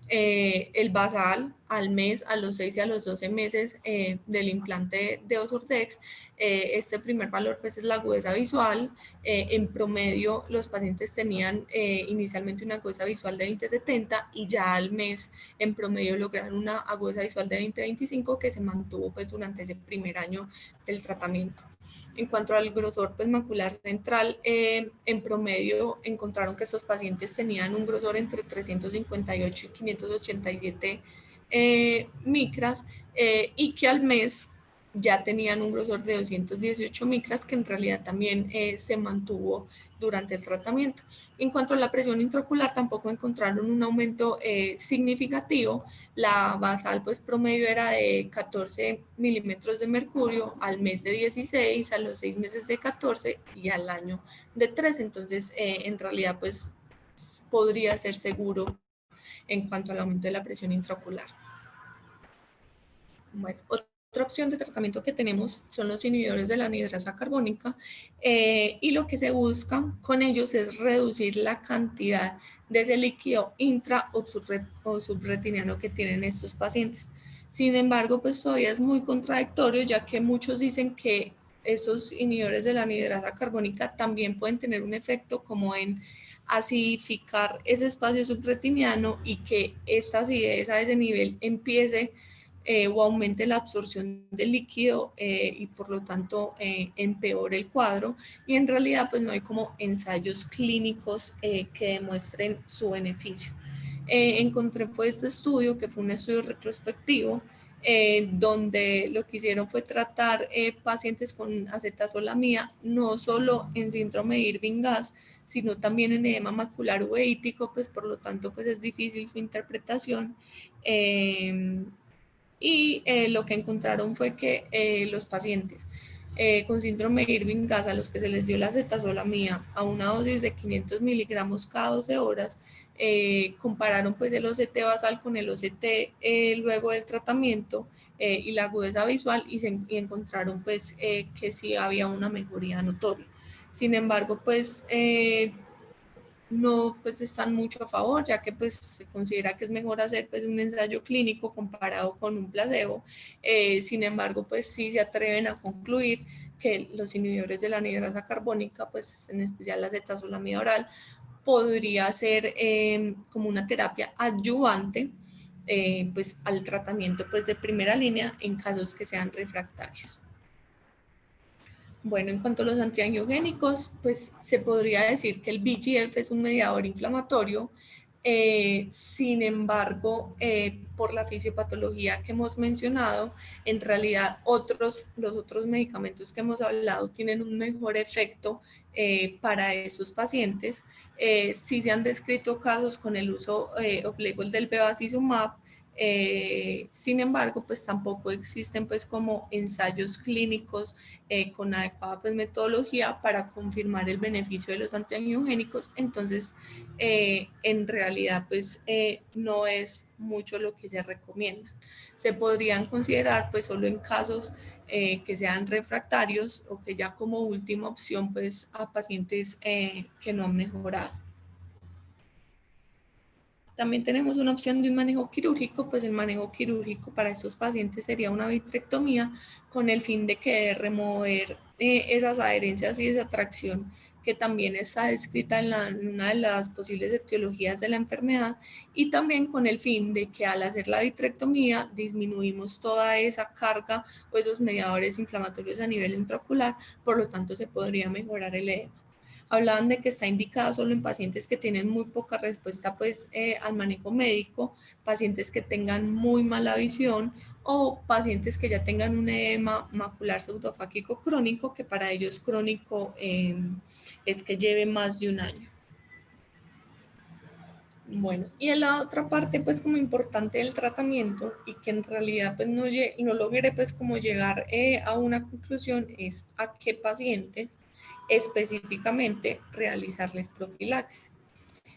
El basal al mes, a los 6 y a los 12 meses del implante de Osurdex. Este primer valor pues es la agudeza visual. En promedio los pacientes tenían inicialmente una agudeza visual de 20/70 y ya al mes en promedio lograron una agudeza visual de 20/25 que se mantuvo pues durante ese primer año del tratamiento. En cuanto al grosor pues, macular central, en promedio encontraron que estos pacientes tenían un grosor entre 358 y 587 micras y que al mes ya tenían un grosor de 218 micras que en realidad también se mantuvo durante el tratamiento. En cuanto a la presión intraocular, tampoco encontraron un aumento significativo. La basal pues promedio era de 14 milímetros de mercurio, al mes de 16, a los 6 meses de 14 y al año de 3. Entonces, en realidad pues podría ser seguro en cuanto al aumento de la presión intraocular. Bueno, otra opción de tratamiento que tenemos son los inhibidores de la anhidrasa carbónica y lo que se busca con ellos es reducir la cantidad de ese líquido intra o subretiniano que tienen estos pacientes. Sin embargo, pues todavía es muy contradictorio, ya que muchos dicen que estos inhibidores de la anhidrasa carbónica también pueden tener un efecto como en acidificar ese espacio subretiniano y que esta acidez a ese nivel empiece o aumente la absorción del líquido y por lo tanto empeore el cuadro, y en realidad pues no hay como ensayos clínicos que demuestren su beneficio. Encontré fue este estudio, que fue un estudio retrospectivo, donde lo que hicieron fue tratar pacientes con acetazolamida, no solo en síndrome de Irving-Gass, sino también en edema macular uveítico, pues por lo tanto pues es difícil su interpretación. Y lo que encontraron fue que los pacientes con síndrome de Irving-Gass a los que se les dio la acetazolamida a una dosis de 500 miligramos cada 12 horas, compararon pues el OCT basal con el OCT luego del tratamiento y la agudeza visual y encontraron pues que sí había una mejoría notoria. Sin embargo, pues no pues están mucho a favor, ya que pues se considera que es mejor hacer pues un ensayo clínico comparado con un placebo. Sin embargo, pues sí se atreven a concluir que los inhibidores de la anhidrasa carbónica, pues en especial la acetazolamida oral, podría ser como una terapia adyuvante pues al tratamiento pues de primera línea en casos que sean refractarios. Bueno, en cuanto a los antiangiogénicos, pues se podría decir que el VEGF es un mediador inflamatorio. Sin embargo, por la fisiopatología que hemos mencionado, en realidad los otros medicamentos que hemos hablado tienen un mejor efecto para esos pacientes. Sí se han descrito casos con el uso off-label del bevacizumab. Sin embargo, pues tampoco existen pues como ensayos clínicos con adecuada pues, metodología para confirmar el beneficio de los antiangiogénicos. Entonces, en realidad pues no es mucho lo que se recomienda. Se podrían considerar pues solo en casos que sean refractarios o que ya como última opción pues a pacientes que no han mejorado. También tenemos una opción de un manejo quirúrgico, pues el manejo quirúrgico para estos pacientes sería una vitrectomía con el fin de que remover esas adherencias y esa tracción que también está descrita en una de las posibles etiologías de la enfermedad, y también con el fin de que al hacer la vitrectomía disminuimos toda esa carga o esos mediadores inflamatorios a nivel intraocular, por lo tanto se podría mejorar el edema. Hablaban de que está indicada solo en pacientes que tienen muy poca respuesta pues, al manejo médico, pacientes que tengan muy mala visión o pacientes que ya tengan un edema macular pseudofáquico crónico, que para ellos crónico es que lleve más de un año. Bueno, y en la otra parte, pues como importante del tratamiento y que en realidad pues no logré pues como llegar a una conclusión es a qué pacientes específicamente realizarles profilaxis.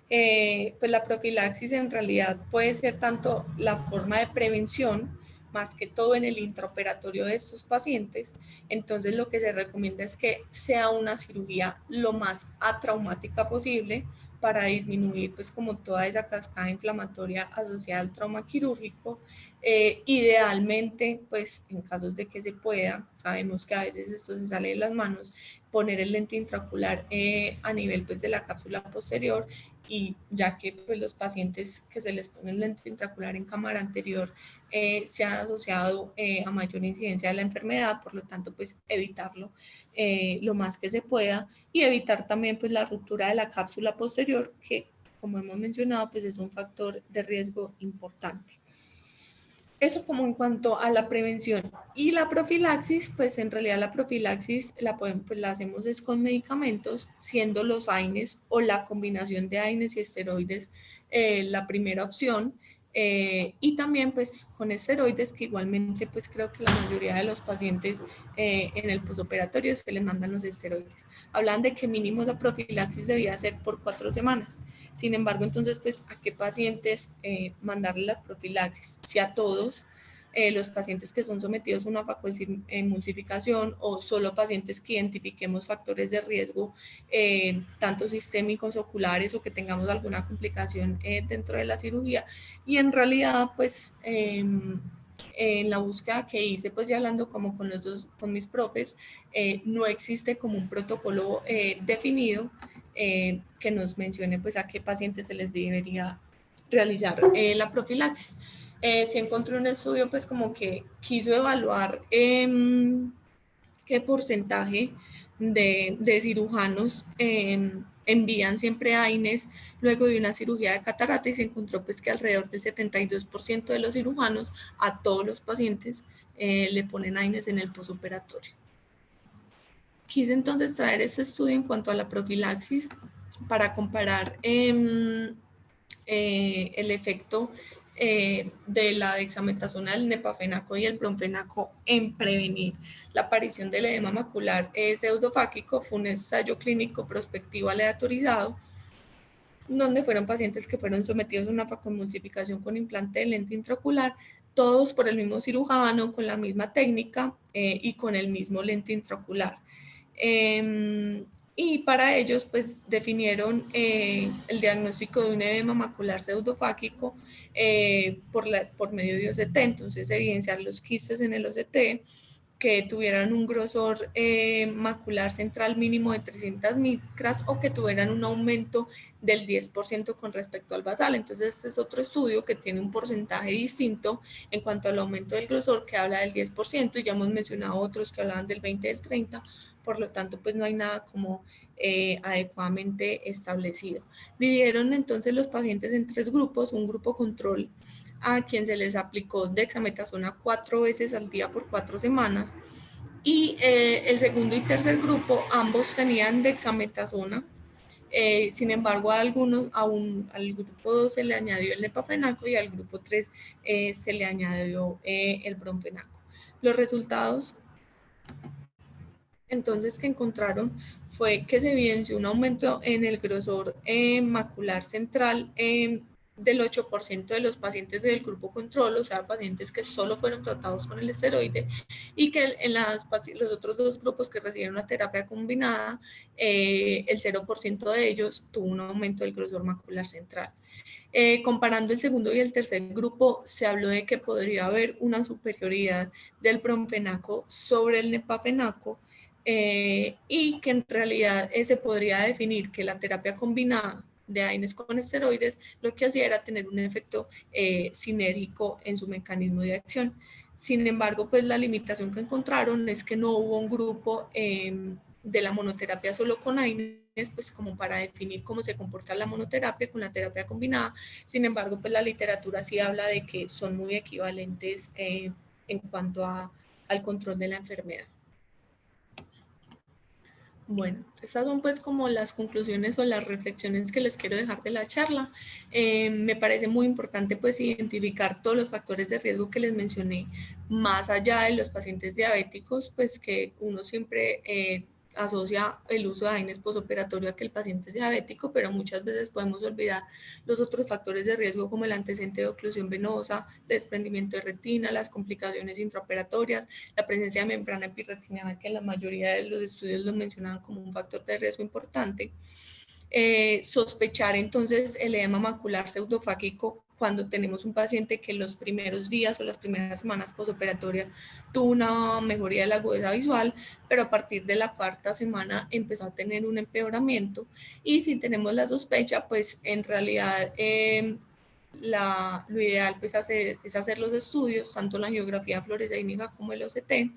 Pues la profilaxis en realidad puede ser tanto la forma de prevención, más que todo en el intraoperatorio de estos pacientes. Entonces lo que se recomienda es que sea una cirugía lo más atraumática posible, para disminuir pues como toda esa cascada inflamatoria asociada al trauma quirúrgico. Idealmente, pues en casos de que se pueda, sabemos que a veces esto se sale de las manos, poner el lente intraocular a nivel pues de la cápsula posterior, y ya que pues los pacientes que se les pone el lente intraocular en cámara anterior se han asociado a mayor incidencia de la enfermedad, por lo tanto pues evitarlo lo más que se pueda, y evitar también pues la ruptura de la cápsula posterior, que como hemos mencionado pues es un factor de riesgo importante. Eso como en cuanto a la prevención. Y la profilaxis, pues en realidad la profilaxis la hacemos es con medicamentos, siendo los AINES o la combinación de AINES y esteroides la primera opción. Y también pues con esteroides, que igualmente pues creo que la mayoría de los pacientes en el posoperatorio se les mandan los esteroides. Hablan de que mínimo la profilaxis debía ser por 4 semanas. Sin embargo, entonces, pues, ¿a qué pacientes mandarle la profilaxis? Si a todos los pacientes que son sometidos a una facoemulsificación, o solo pacientes que identifiquemos factores de riesgo, tanto sistémicos, oculares, o que tengamos alguna complicación dentro de la cirugía. Y en realidad, pues, en la búsqueda que hice, pues, y hablando como con mis profes, no existe como un protocolo definido que nos mencione pues a qué pacientes se les debería realizar la profilaxis. Se encontró un estudio pues como que quiso evaluar qué porcentaje de cirujanos envían siempre AINES luego de una cirugía de catarata, y se encontró pues que alrededor del 72% de los cirujanos a todos los pacientes le ponen AINES en el posoperatorio. Quise entonces traer este estudio en cuanto a la profilaxis para comparar el efecto de la dexametasona, el nepafenaco y el bromfenaco en prevenir la aparición del edema macular pseudofáquico. Fue un ensayo clínico prospectivo aleatorizado, donde fueron pacientes que fueron sometidos a una facoemulsificación con implante de lente intraocular, todos por el mismo cirujano, con la misma técnica y con el mismo lente intraocular. Y para ellos, pues, definieron el diagnóstico de un edema macular pseudofáquico por medio de OCT. Entonces, evidenciar los quistes en el OCT, que tuvieran un grosor macular central mínimo de 300 micras, o que tuvieran un aumento del 10% con respecto al basal. Entonces, este es otro estudio que tiene un porcentaje distinto en cuanto al aumento del grosor, que habla del 10%, y ya hemos mencionado otros que hablaban del 20 y del 30%. Por lo tanto, pues no hay nada como adecuadamente establecido. Dividieron entonces los pacientes en 3 grupos: un grupo control a quien se les aplicó dexametasona 4 veces al día por 4 semanas, y el segundo y tercer grupo ambos tenían dexametasona. Sin embargo, al grupo 2 se le añadió el nepafenaco, y al grupo 3 se le añadió el bromfenaco. Los resultados entonces que encontraron fue que se evidenció un aumento en el grosor macular central del 8% de los pacientes del grupo control, o sea, pacientes que solo fueron tratados con el esteroide, y que en los otros 2 grupos que recibieron una terapia combinada, el 0% de ellos tuvo un aumento del grosor macular central. Comparando el segundo y el tercer grupo, se habló de que podría haber una superioridad del bromfenaco sobre el nepafenaco, y que en realidad se podría definir que la terapia combinada de AINES con esteroides lo que hacía era tener un efecto sinérgico en su mecanismo de acción. Sin embargo, pues la limitación que encontraron es que no hubo un grupo de la monoterapia solo con AINES, pues como para definir cómo se comporta la monoterapia con la terapia combinada. Sin embargo, pues la literatura sí habla de que son muy equivalentes en cuanto al control de la enfermedad. Bueno, estas son pues como las conclusiones o las reflexiones que les quiero dejar de la charla. Me parece muy importante pues identificar todos los factores de riesgo que les mencioné, más allá de los pacientes diabéticos, pues que uno siempre asocia el uso de AINES posoperatorio a que el paciente es diabético, pero muchas veces podemos olvidar los otros factores de riesgo, como el antecedente de oclusión venosa, desprendimiento de retina, las complicaciones intraoperatorias, la presencia de membrana epirretiniana, que en la mayoría de los estudios lo mencionaban como un factor de riesgo importante. sospechar entonces el edema macular pseudofágico cuando tenemos un paciente que en los primeros días o las primeras semanas postoperatorias tuvo una mejoría de la agudeza visual, pero a partir de la cuarta semana empezó a tener un empeoramiento. Y si tenemos la sospecha, pues en realidad lo ideal pues es hacer los estudios, tanto la angiografía fluorescénica como el OCT,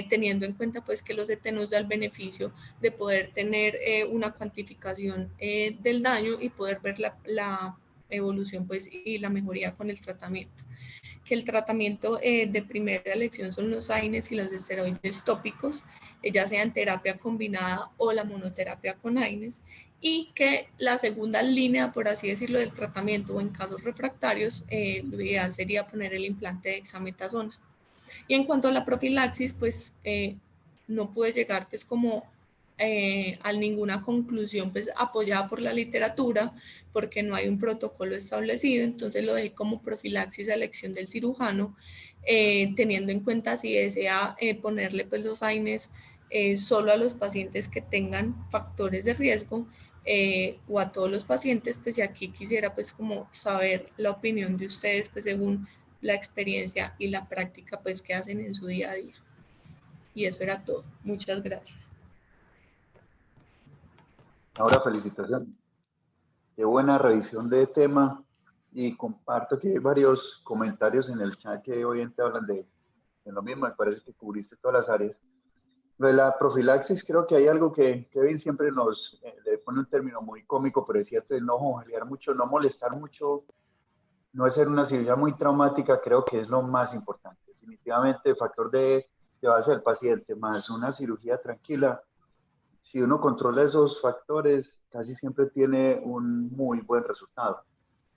teniendo en cuenta pues que el OCT nos da el beneficio de poder tener una cuantificación del daño y poder ver la evolución pues y la mejoría con el tratamiento. Que el tratamiento de primera elección son los AINES y los esteroides tópicos, ya sea en terapia combinada o la monoterapia con AINES, y que la segunda línea, por así decirlo, del tratamiento o en casos refractarios, lo ideal sería poner el implante de dexametasona. Y en cuanto a la profilaxis, pues no pude llegar pues como a ninguna conclusión pues apoyada por la literatura porque no hay un protocolo establecido, entonces lo dejé como profilaxis a elección del cirujano, teniendo en cuenta si desea ponerle pues los AINES solo a los pacientes que tengan factores de riesgo o a todos los pacientes, pues y aquí quisiera pues como saber la opinión de ustedes pues según la experiencia y la práctica pues que hacen en su día a día. Y eso era todo. Muchas gracias. Ahora, felicitaciones. Qué buena revisión de tema y comparto que hay varios comentarios en el chat que obviamente hablan de lo mismo. Me parece que cubriste todas las áreas. Lo de la profilaxis, creo que hay algo que Kevin siempre nos le pone un término muy cómico, pero es cierto, de no jalear mucho, no molestar mucho, no hacer una cirugía muy traumática, creo que es lo más importante. Definitivamente el factor de base del paciente más una cirugía tranquila, si uno controla esos factores, casi siempre tiene un muy buen resultado.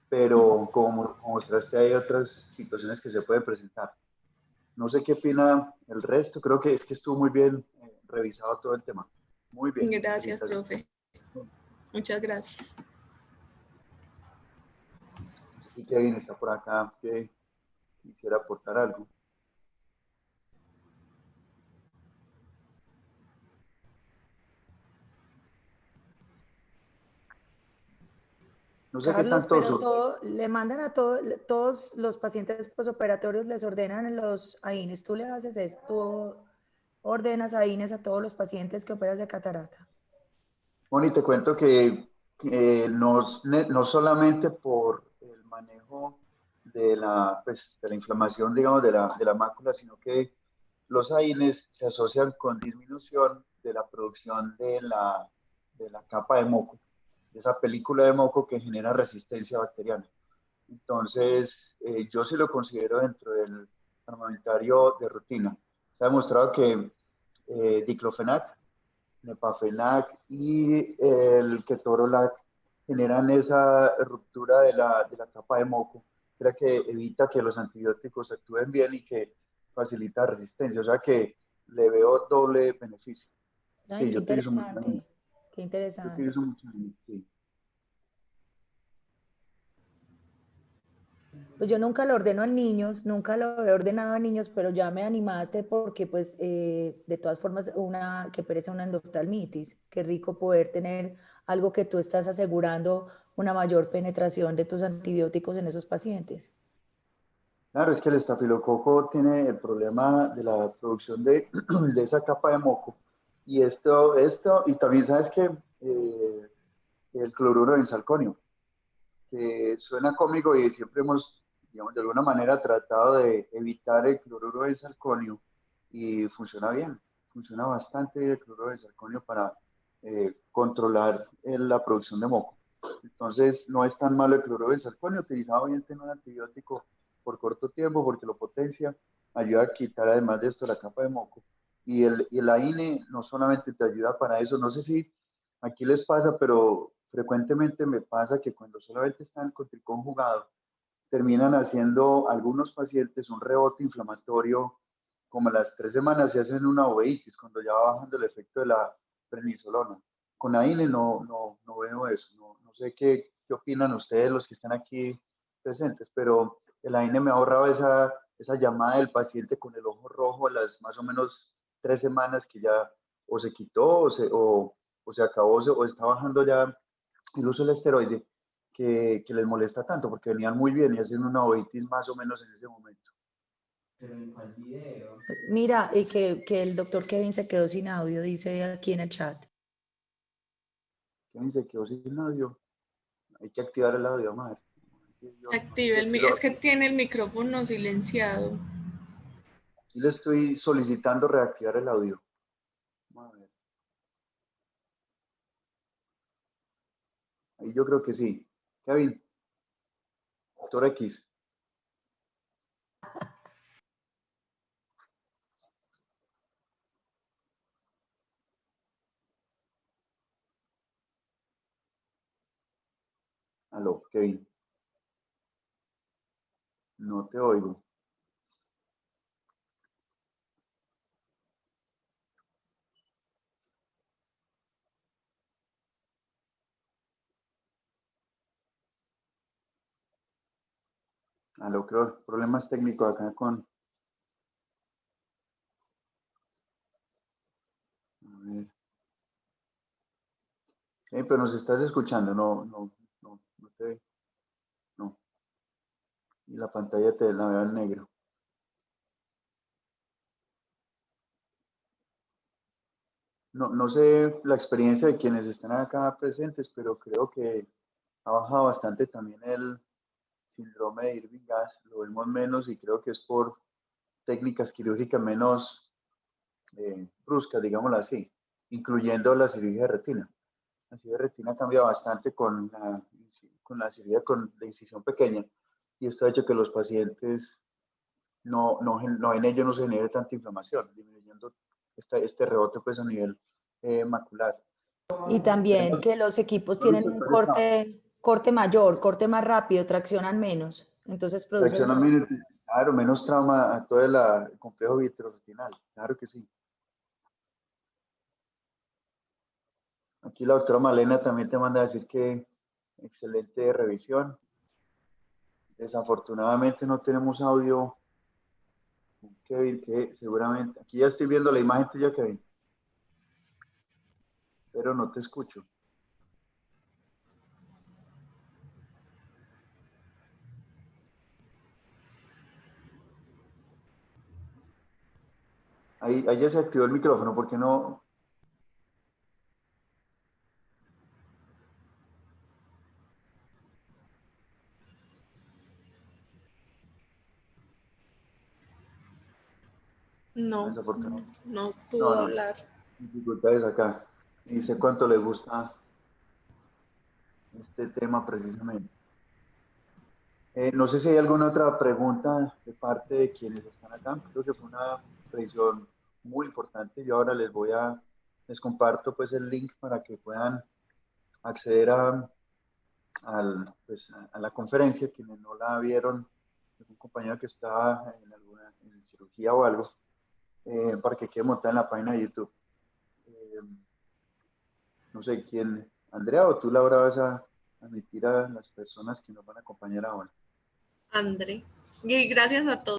Pero como mostraste, hay otras situaciones que se pueden presentar. No sé qué opina el resto, creo que es que estuvo muy bien revisado todo el tema. Muy bien. Gracias, profe. Muchas gracias. No sé si Kevin está por acá, que quisiera aportar algo. No sé qué Carlos, tanto... pero le mandan a todos los pacientes posoperatorios, les ordenan los AINES. Tú le haces esto, tú ordenas AINES a todos los pacientes que operas de catarata. Bueno, y te cuento que no solamente por el manejo de pues, de la inflamación, digamos, de la mácula, sino que los AINES se asocian con disminución de la producción de la capa de moco, de esa película de moco que genera resistencia bacteriana. Entonces, yo sí lo considero dentro del armamentario de rutina. Se ha demostrado que diclofenac, Nepafenac y el ketorolac generan esa ruptura de la capa de moco, que evita que los antibióticos actúen bien y que facilita resistencia. O sea que le veo doble beneficio. Ay, Sí, qué yo utilizo mucho. interesante, qué Yo interesante. utilizo mucho, sí. Pues yo nunca lo ordeno a niños, nunca lo he ordenado a niños, pero ya me animaste porque pues de todas formas que perece una endoftalmitis. Qué rico poder tener algo que tú estás asegurando una mayor penetración de tus antibióticos en esos pacientes. Claro, es que el estafilococo tiene el problema de la producción de esa capa de moco. Y y también sabes que el cloruro de benzalconio, que suena cómico y siempre hemos, digamos, de alguna manera tratado de evitar el cloruro de benzalconio y funciona bien, funciona bastante bien el cloruro de benzalconio para controlar la producción de moco. Entonces, no es tan malo el cloruro de benzalconio, utilizado bien en un antibiótico por corto tiempo porque lo potencia, ayuda a quitar además de esto la capa de moco. Y el AINE no solamente te ayuda para eso, no sé si aquí les pasa, pero frecuentemente me pasa que cuando solamente están con triconjugado, terminan haciendo algunos pacientes un rebote inflamatorio como a las 3 semanas y hacen una uveitis cuando ya va bajando el efecto de la prednisolona. Con AINE no veo eso, no sé qué opinan ustedes los que están aquí presentes, pero el AINE me ha ahorrado esa llamada del paciente con el ojo rojo a las más o menos 3 semanas que ya o se quitó o se acabó o está bajando ya el uso del esteroide que les molesta tanto, porque venían muy bien y haciendo una ovitis más o menos en ese momento. Pero en cuál video. Mira, y que el doctor Kevin se quedó sin audio, dice aquí en el chat. ¿Quién se quedó sin audio? Hay que activar el audio, madre. Active es que tiene el micrófono silenciado. Aquí le estoy solicitando reactivar el audio. Vamos a ver. Ahí yo creo que sí. Kevin, doctor X. Aló, Kevin. No te oigo. Aló, creo, problemas técnicos acá con... A ver. Pero nos estás escuchando, no te... No. Y la pantalla te la veo en negro. No sé la experiencia de quienes están acá presentes, pero creo que ha bajado bastante también el síndrome de Irving-Gass. Lo vemos menos y creo que es por técnicas quirúrgicas menos bruscas, digámoslo así, incluyendo la cirugía de retina. La cirugía de retina cambia bastante con la cirugía con la incisión pequeña y esto ha hecho que los pacientes en ellos no se genere tanta inflamación, disminuyendo este rebote pues a nivel macular. Y también que los equipos tienen un corte mayor, corte más rápido, traccionan menos. Entonces producen Reacciona menos. claro, menos trauma a todo el complejo vitreoretinal, claro que sí. Aquí la doctora Malena también te manda a decir que excelente revisión. Desafortunadamente no tenemos audio, Kevin, que seguramente, aquí ya estoy viendo la imagen tuya, Kevin, pero no te escucho. Ahí ya se activó el micrófono, ¿por qué no? No, Desafortunadamente. no pudo No, hablar. dificultades acá. Dice cuánto le gusta este tema precisamente. No sé si hay alguna otra pregunta de parte de quienes están acá. Creo que fue una revisión muy importante. Yo ahora les comparto pues el link para que puedan acceder pues, a la conferencia. Quienes no la vieron, algún compañero que está en cirugía o algo, para que quede montada en la página de YouTube. No sé quién, Andrea o tú, Laura, vas a admitir a las personas que nos van a acompañar ahora. André. Y gracias a todos.